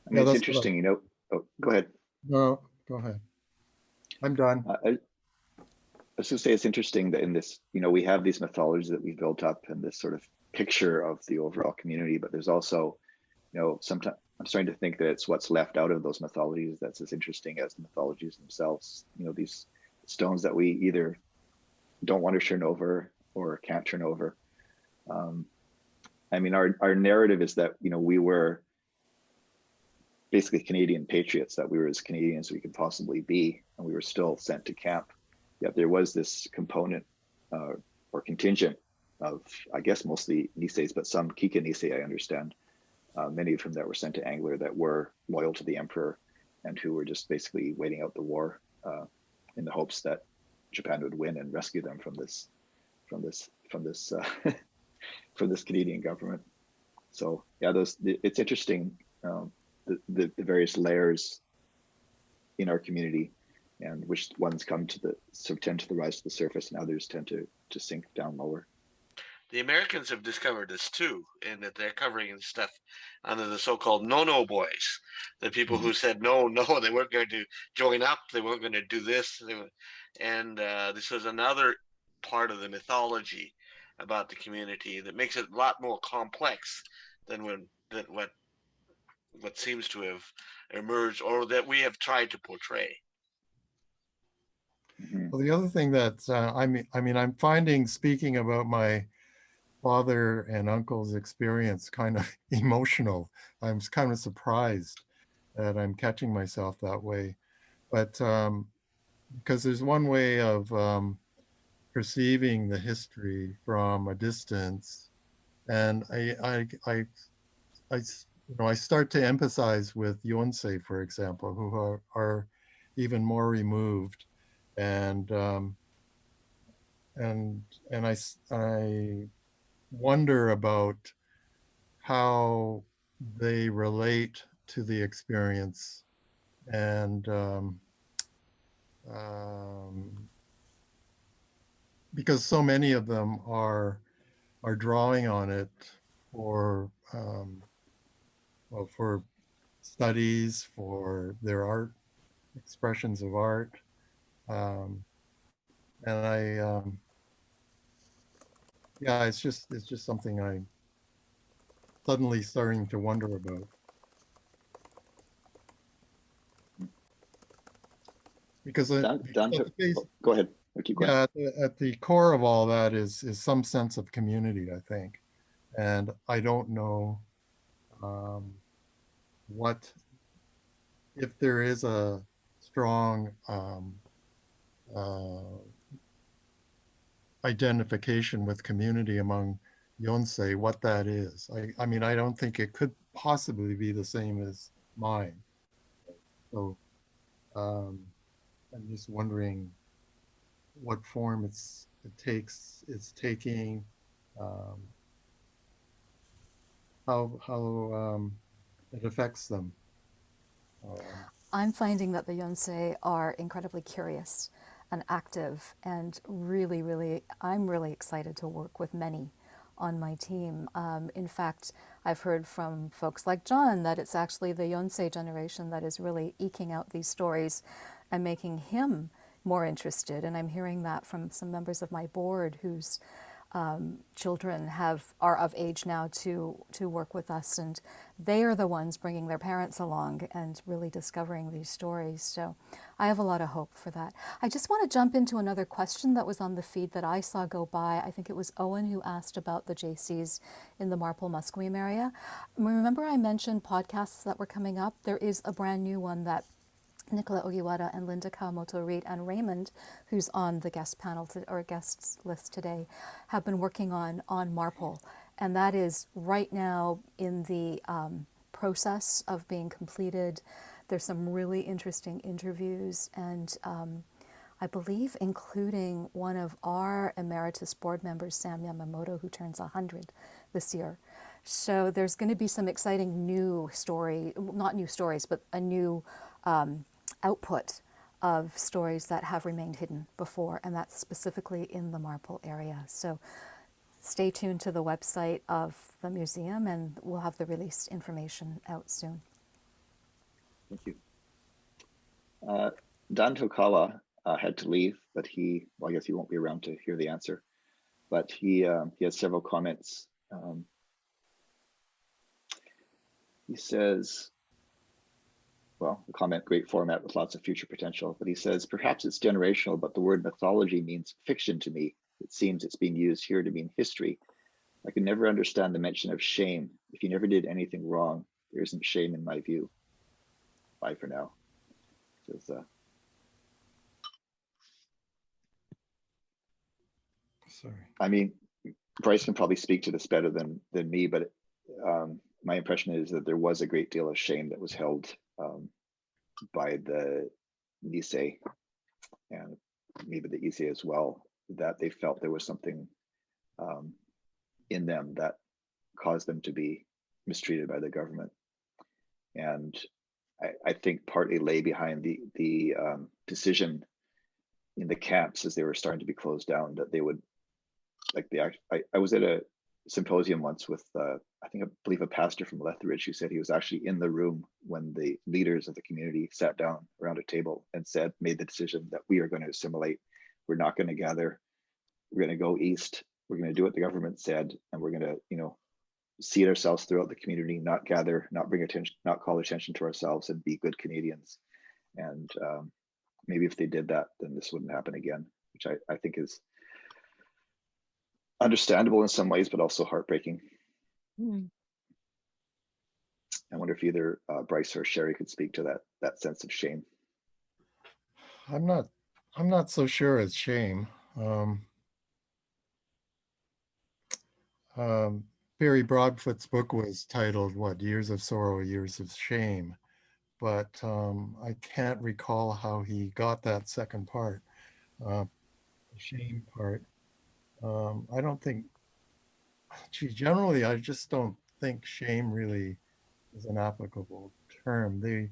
[SPEAKER 2] I mean,
[SPEAKER 4] Yeah,
[SPEAKER 2] it's interesting, you know. Oh, go ahead.
[SPEAKER 4] No, go ahead. I'm done.
[SPEAKER 2] I was going to say it's interesting that in this, you know, we have these mythologies that we've built up and this sort of picture of the overall community, but there's also, you know, sometimes I'm starting to think that it's what's left out of those mythologies that's as interesting as the mythologies themselves. You know, these stones that we either don't want to turn over or can't turn over. I mean, our narrative is that, you know, we were basically Canadian patriots, that we were as Canadian as we could possibly be, and we were still sent to camp. Yet there was this component or contingent of, I guess, mostly Niseis, but some Kika Nisei, I understand, many of whom that were sent to Angler that were loyal to the emperor and who were just basically waiting out the war in the hopes that Japan would win and rescue them from this from this Canadian government. So yeah, it's interesting, the various layers in our community, and which ones tend to rise to the surface and others tend to sink down lower.
[SPEAKER 6] The Americans have discovered this too, in that they're covering stuff under the so-called no-no boys, the people who said no, they weren't going to join up, they weren't going to do this, and this was another part of the mythology about the community that makes it a lot more complex than what seems to have emerged or that we have tried to portray.
[SPEAKER 4] Well, the other thing that I'm finding, speaking about my father and uncle's experience, kind of emotional. I'm kind of surprised that I'm catching myself that way, but because there's one way of perceiving the history from a distance, and I start to empathize with Yonsei, for example, who are even more removed, and I wonder about how they relate to the experience, and because so many of them are drawing on it for for studies, for their art, expressions of art, and yeah, it's just something I'm suddenly starting to wonder about. Because
[SPEAKER 2] Go ahead. Keep going.
[SPEAKER 4] Yeah, at the core of all that is some sense of community, I think, and I don't know what, if there is a strong identification with community among Yonsei, what that is. I mean, I don't think it could possibly be the same as mine. So I'm just wondering what form it's taking, how it affects them.
[SPEAKER 5] I'm finding that the Yonsei are incredibly curious and active, and really, I'm really excited to work with many on my team. In fact, I've heard from folks like John that it's actually the Yonsei generation that is really eking out these stories and making him more interested. And I'm hearing that from some members of my board whose children are of age now to work with us, and they are the ones bringing their parents along and really discovering these stories. So I have a lot of hope for that. I just want to jump into another question that was on the feed that I saw go by. I think it was Owen who asked about the JCs in the Marple Musqueam area. Remember I mentioned podcasts that were coming up? There is a brand new one that Nicola Ogiwara and Linda Kawamoto-Reid and Raymond, who's on the guest panel or guests list today, have been working on Marple. And that is right now in the process of being completed. There's some really interesting interviews, and I believe including one of our emeritus board members, Sam Yamamoto, who turns 100 this year. So there's going to be some exciting not new stories, but a new output of stories that have remained hidden before, and that's specifically in the Marple area. So stay tuned to the website of the museum, and we'll have the released information out soon.
[SPEAKER 2] Thank you. Dan Tokawa had to leave, but I guess he won't be around to hear the answer, but he has several comments. He says, well, the comment, great format with lots of future potential, but he says, perhaps it's generational, but the word mythology means fiction to me. It seems it's being used here to mean history. I can never understand the mention of shame. If you never did anything wrong, there isn't shame in my view. Bye for now. Says,
[SPEAKER 4] Sorry.
[SPEAKER 2] I mean, Bryce can probably speak to this better than me, but my impression is that there was a great deal of shame that was held by the Nisei and maybe the Issei as well, that they felt there was something in them that caused them to be mistreated by the government. And I think partly lay behind the decision in the camps as they were starting to be closed down, that they would, like I was at a symposium once with I believe a pastor from Lethbridge, who said he was actually in the room when the leaders of the community sat down around a table and made the decision that we are going to assimilate. We're not going to gather. We're going to go east. We're going to do what the government said, and we're going to, seat ourselves throughout the community, not gather, not bring attention, not call attention to ourselves, and be good Canadians. And maybe if they did that, then this wouldn't happen again, which I think is understandable in some ways, but also heartbreaking. I wonder if either Bryce or Sherri could speak to that sense of shame.
[SPEAKER 4] I'm not so sure it's shame. Barry Broadfoot's book was titled, what, Years of Sorrow, Years of Shame. But I can't recall how he got that second part, the shame part. I don't think, generally, I just don't think shame really is an applicable term. It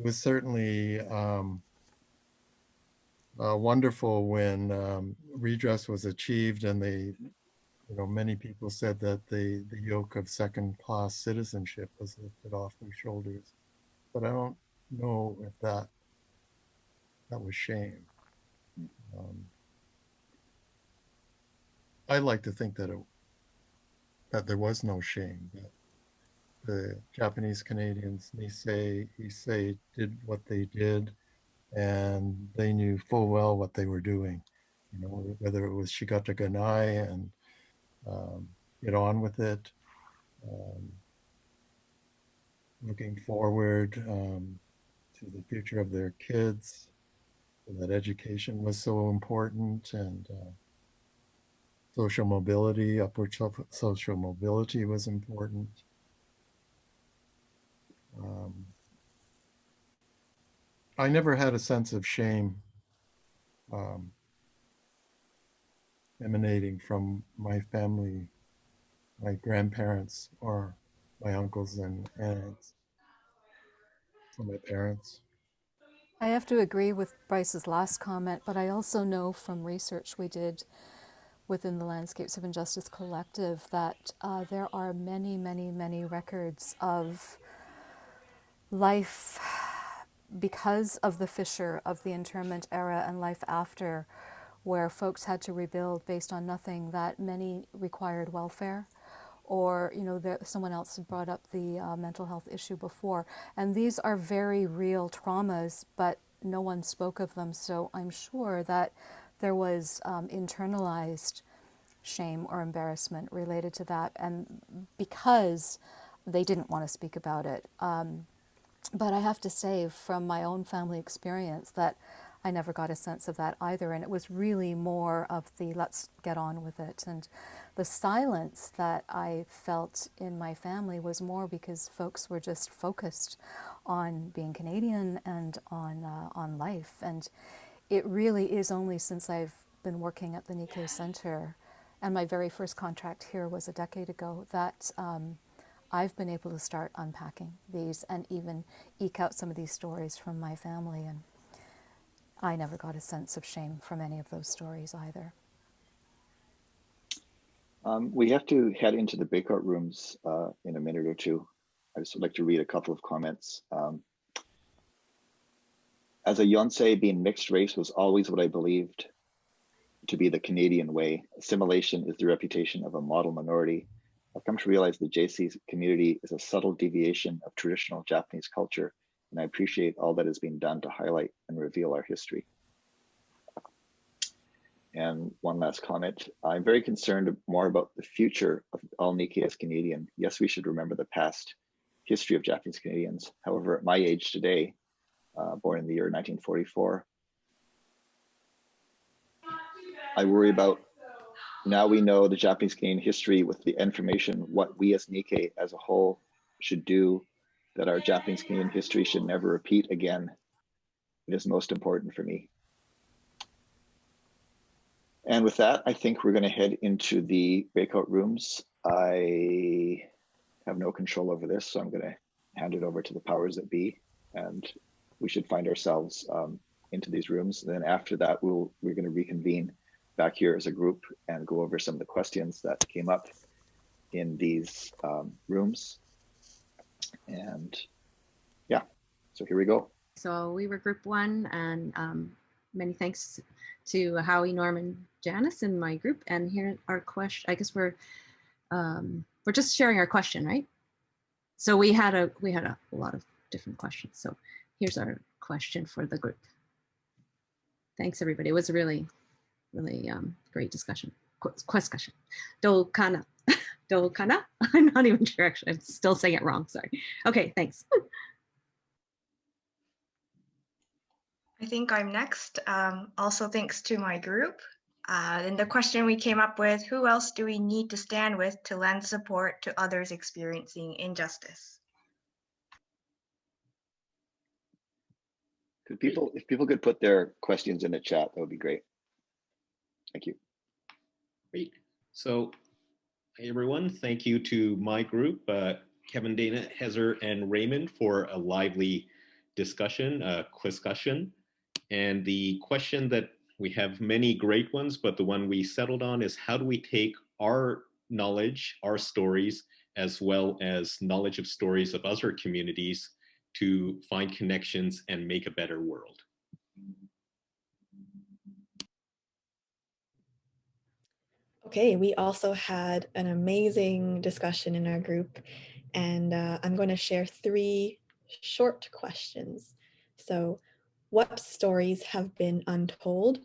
[SPEAKER 4] was certainly wonderful when redress was achieved, and many people said that the yoke of second-class citizenship was lifted off their shoulders. But I don't know if that was shame. I like to think that there was no shame. That the Japanese Canadians, Issei did what they did, and they knew full well what they were doing. Whether it was Shigata Ganai and get on with it, looking forward to the future of their kids, that education was so important, and social mobility, upward social mobility was important. I never had a sense of shame emanating from my family, my grandparents, or my uncles and aunts, or my parents.
[SPEAKER 5] I have to agree with Bryce's last comment, but I also know from research we did within the Landscapes of Injustice Collective that there are many, many, many records of life because of the fissure of the internment era and life after, where folks had to rebuild based on nothing, that many required welfare. Or, someone else had brought up the mental health issue before. And these are very real traumas, but no one spoke of them. So I'm sure that there was internalized shame or embarrassment related to that, and because they didn't want to speak about it. But I have to say, from my own family experience, that I never got a sense of that either. And it was really more of the let's get on with it. And the silence that I felt in my family was more because folks were just focused on being Canadian and on life. And it really is only since I've been working at the Nikkei Center, and my very first contract here was a decade ago, that I've been able to start unpacking these and even eke out some of these stories from my family. And I never got a sense of shame from any of those stories either.
[SPEAKER 2] We have to head into the breakout rooms in a minute or two. I just would like to read a couple of comments. As a Yonsei, being mixed race was always what I believed to be the Canadian way. Assimilation is the reputation of a model minority. I've come to realize the JC community is a subtle deviation of traditional Japanese culture, and I appreciate all that is being done to highlight and reveal our history. And one last comment, I'm very concerned more about the future of all Nikkei as Canadian. Yes, we should remember the past history of Japanese Canadians. However, at my age today, born in the year 1944, I worry about, now we know the Japanese Canadian history with the information, what we as Nikkei as a whole should do, that our Japanese Canadian history should never repeat again. It is most important for me. And with that, I think we're going to head into the breakout rooms. I have no control over this, so I'm going to hand it over to the powers that be, and we should find ourselves into these rooms. And then after that, we're going to reconvene back here as a group and go over some of the questions that came up in these rooms. And yeah, so here we go.
[SPEAKER 7] So we were group one, and many thanks to Howie, Norman, Janice in my group. And here our question, I guess we're just sharing our question, right? So we had a lot of different questions. So here's our question for the group. Thanks everybody. It was a really great discussion. Question. Do kana. Do kana? I'm not even sure actually. I'm still saying it wrong. Sorry. Okay, thanks.
[SPEAKER 8] I think I'm next. Also thanks to my group. And the question we came up with, who else do we need to stand with to lend support to others experiencing injustice?
[SPEAKER 2] If people could put their questions in the chat, that would be great. Thank you.
[SPEAKER 1] Great. So, hey everyone, thank you to my group, Kevin, Dana, Heather, and Raymond for a lively discussion, quizcussion. And the question that we have many great ones, but the one we settled on is how do we take our knowledge, our stories, as well as knowledge of stories of other communities to find connections and make a better world?
[SPEAKER 9] Okay, we also had an amazing discussion in our group, and I'm going to share 3 short questions. So, what stories have been untold?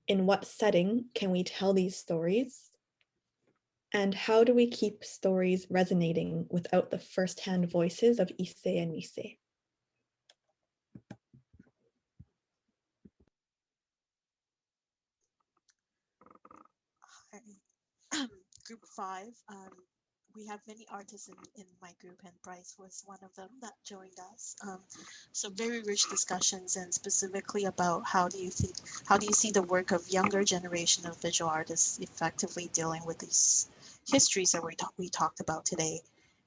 [SPEAKER 9] In what setting can we tell these stories? And how do we keep stories resonating without the first-hand voices of Ise and Ise?
[SPEAKER 10] Group 5, we have many artists in my group, and Bryce was one of them that joined us. So very rich discussions, and specifically about how do you see the work of younger generation of visual artists effectively dealing with these histories that we talked about today,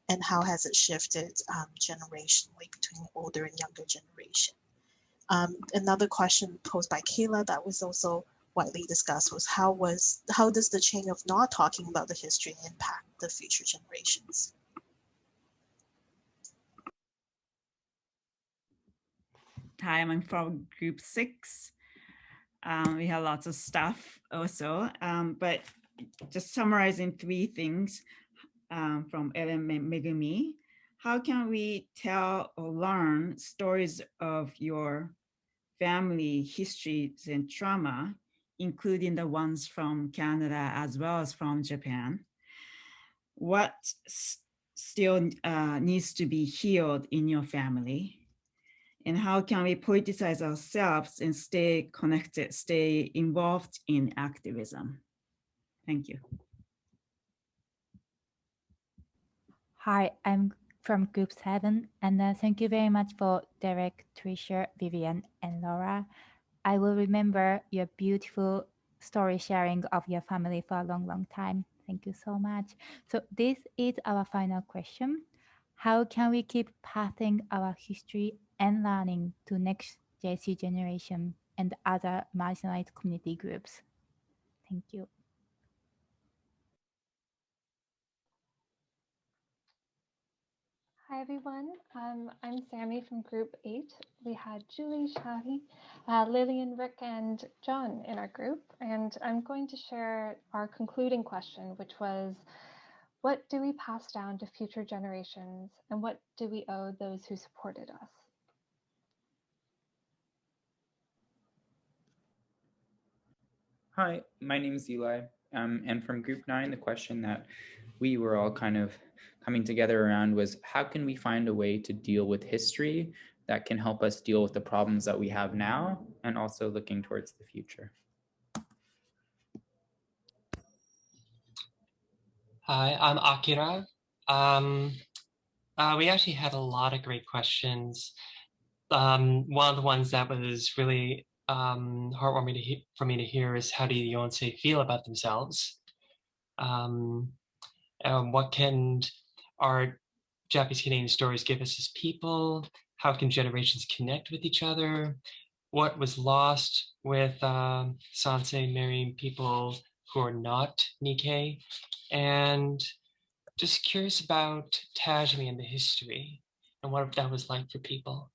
[SPEAKER 10] and how has it shifted generationally between older and younger generation. Another question posed by Kayla that was also widely discussed was how does the chain of not talking about the history impact the future generations?
[SPEAKER 11] Hi, I'm from group 6. We have lots of stuff also, but just summarizing 3 things from Ellen Megumi. How can we tell or learn stories of your family histories and trauma, including the ones from Canada as well as from Japan? What still needs to be healed in your family? And how can we politicize ourselves and stay connected, stay involved in activism? Thank you.
[SPEAKER 12] Hi, I'm from Group 7, and thank you very much for Derek, Tricia, Vivian, and Laura. I will remember your beautiful story sharing of your family for a long, long time. Thank you so much. So this is our final question. How can we keep passing our history and learning to next JC generation and other marginalized community groups? Thank you.
[SPEAKER 13] Hi everyone, I'm Sammy from Group 8. We had Julie, Shahi, Lillian, Rick, and John in our group, and I'm going to share our concluding question, which was, what do we pass down to future generations, and what do we owe those who supported us?
[SPEAKER 14] Hi, my name is Eli, and from Group 9, the question that we were all kind of coming together around was, how can we find a way to deal with history that can help us deal with the problems that we have now and also looking towards the future?
[SPEAKER 15] Hi, I'm Akira. We actually had a lot of great questions. One of the ones that was really heartwarming for me to hear is, how do the Yonsei feel about themselves? What can our Japanese Canadian stories give us as people? How can generations connect with each other? What was lost with Sansei marrying people who are not Nikkei? And just curious about Tajimi and the history and what that was like for people.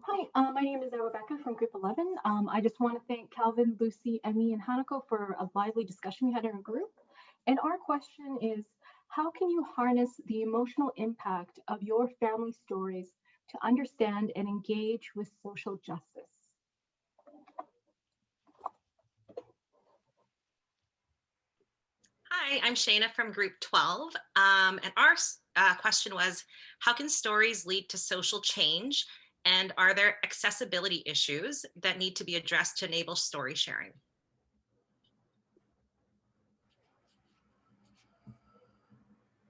[SPEAKER 16] Hi, my name is Rebecca from Group 11. I just want to thank Calvin, Lucy, Emmy, and Hanako for a lively discussion we had in our group. And our question is, how can you harness the emotional impact of your family stories to understand and engage with social justice?
[SPEAKER 17] Hi, I'm Shayna from Group 12. And our question was, how can stories lead to social change? And are there accessibility issues that need to be addressed to enable story sharing?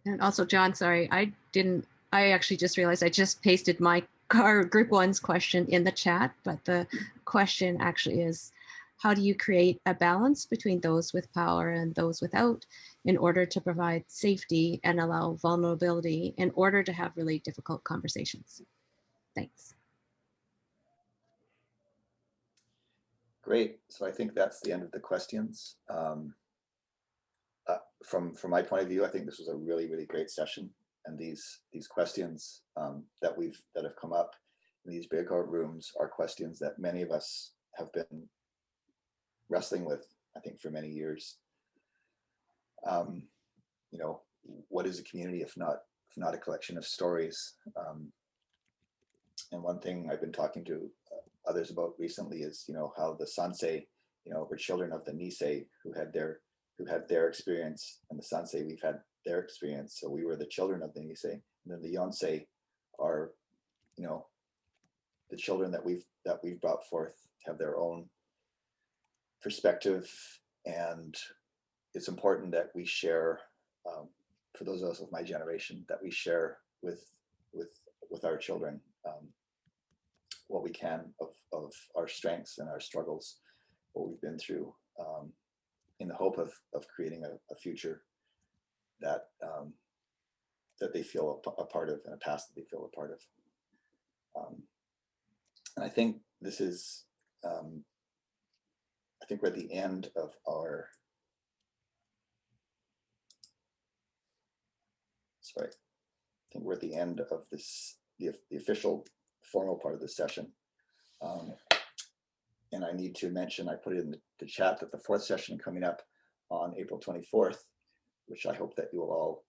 [SPEAKER 7] And also, John, sorry, I actually just realized I just pasted my Group 1's question in the chat, but the question actually is, how do you create a balance between those with power and those without in order to provide safety and allow vulnerability in order to have really difficult conversations? Thanks.
[SPEAKER 3] Great. So I think that's the end of the questions. From my point of view, I think this was a really, really great session. And these questions that have come up in these breakout rooms are questions that many of us have been wrestling with, I think, for many years. You know, what is a community if not a collection of stories? And one thing I've been talking to others about recently is, you know, how the Sansei, you know, were children of the Nisei who had their experience, and the Sansei, we've had their experience. So we were the children of the Nisei, and then the Yonsei are, you know, the children that we've brought forth to have their own perspective. And it's important that we share, for those of us of my generation, that we share with our children what we can of our strengths and our struggles, what we've been through, in the hope of creating a future that that they feel a part of, and a past that they feel a part of. And I think this is, I think we're at the end of our, I think we're at the end of this
[SPEAKER 2] the official formal part of the session. And I need to mention, I put it in the chat, that the fourth session coming up on April 24th, which I hope that you will all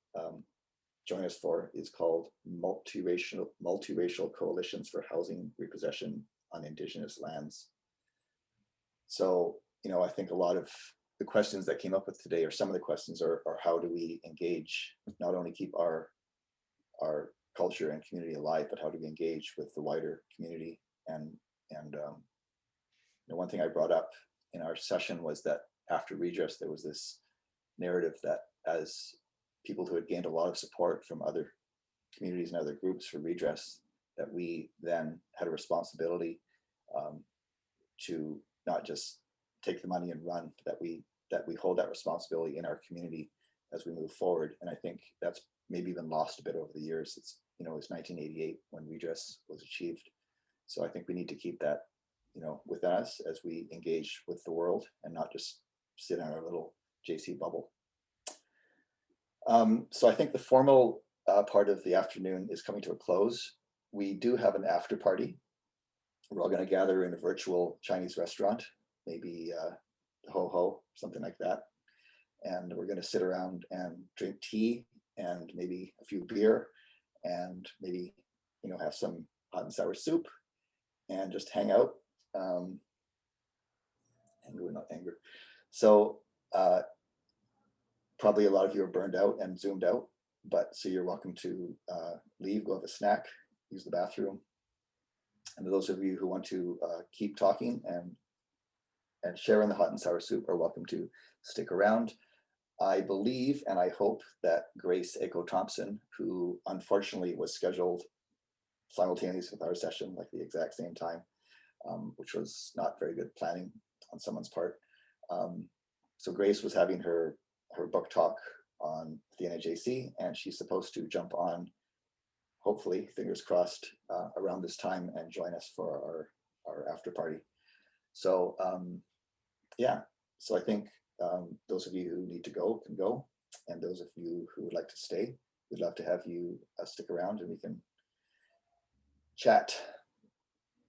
[SPEAKER 2] join us for, is called Multiracial Coalitions for Housing Repossession on Indigenous Lands. So, you know, I think a lot of the questions that came up with today, or some of the questions are how do we engage, not only keep our culture and community alive, but how do we engage with the wider community? And the one thing I brought up in our session was that after redress, there was this narrative that as people who had gained a lot of support from other communities and other groups for redress, that we then had a responsibility to not just take the money and run, but that we hold that responsibility in our community as we move forward. And I think that's maybe been lost a bit over the years. It's, you know, it's 1988 when redress was achieved. So I think we need to keep that, you know, with us as we engage with the world and not just sit in our little JC bubble. So I think the formal part of the afternoon is coming to a close. We do have an after party. We're all going to gather in a virtual Chinese restaurant, maybe the Ho Ho, something like that. And we're going to sit around and drink tea and maybe a few beer and maybe, you know, have some hot and sour soup and just hang out. Anger, not anger. So probably a lot of you are burned out and zoomed out, but so you're welcome to leave, go have a snack, use the bathroom. And those of you who want to keep talking and share in the hot and sour soup are welcome to stick around. I believe and I hope that Grace Echo Thompson, who unfortunately was scheduled simultaneously with our session, like the exact same time, which was not very good planning on someone's part. So Grace was having her book talk on the NAJC, and she's supposed to jump on, hopefully, fingers crossed, around this time and join us for our after party. So yeah, so I think those of you who need to go can go, and those of you who would like to stay, we'd love to have you stick around and we can chat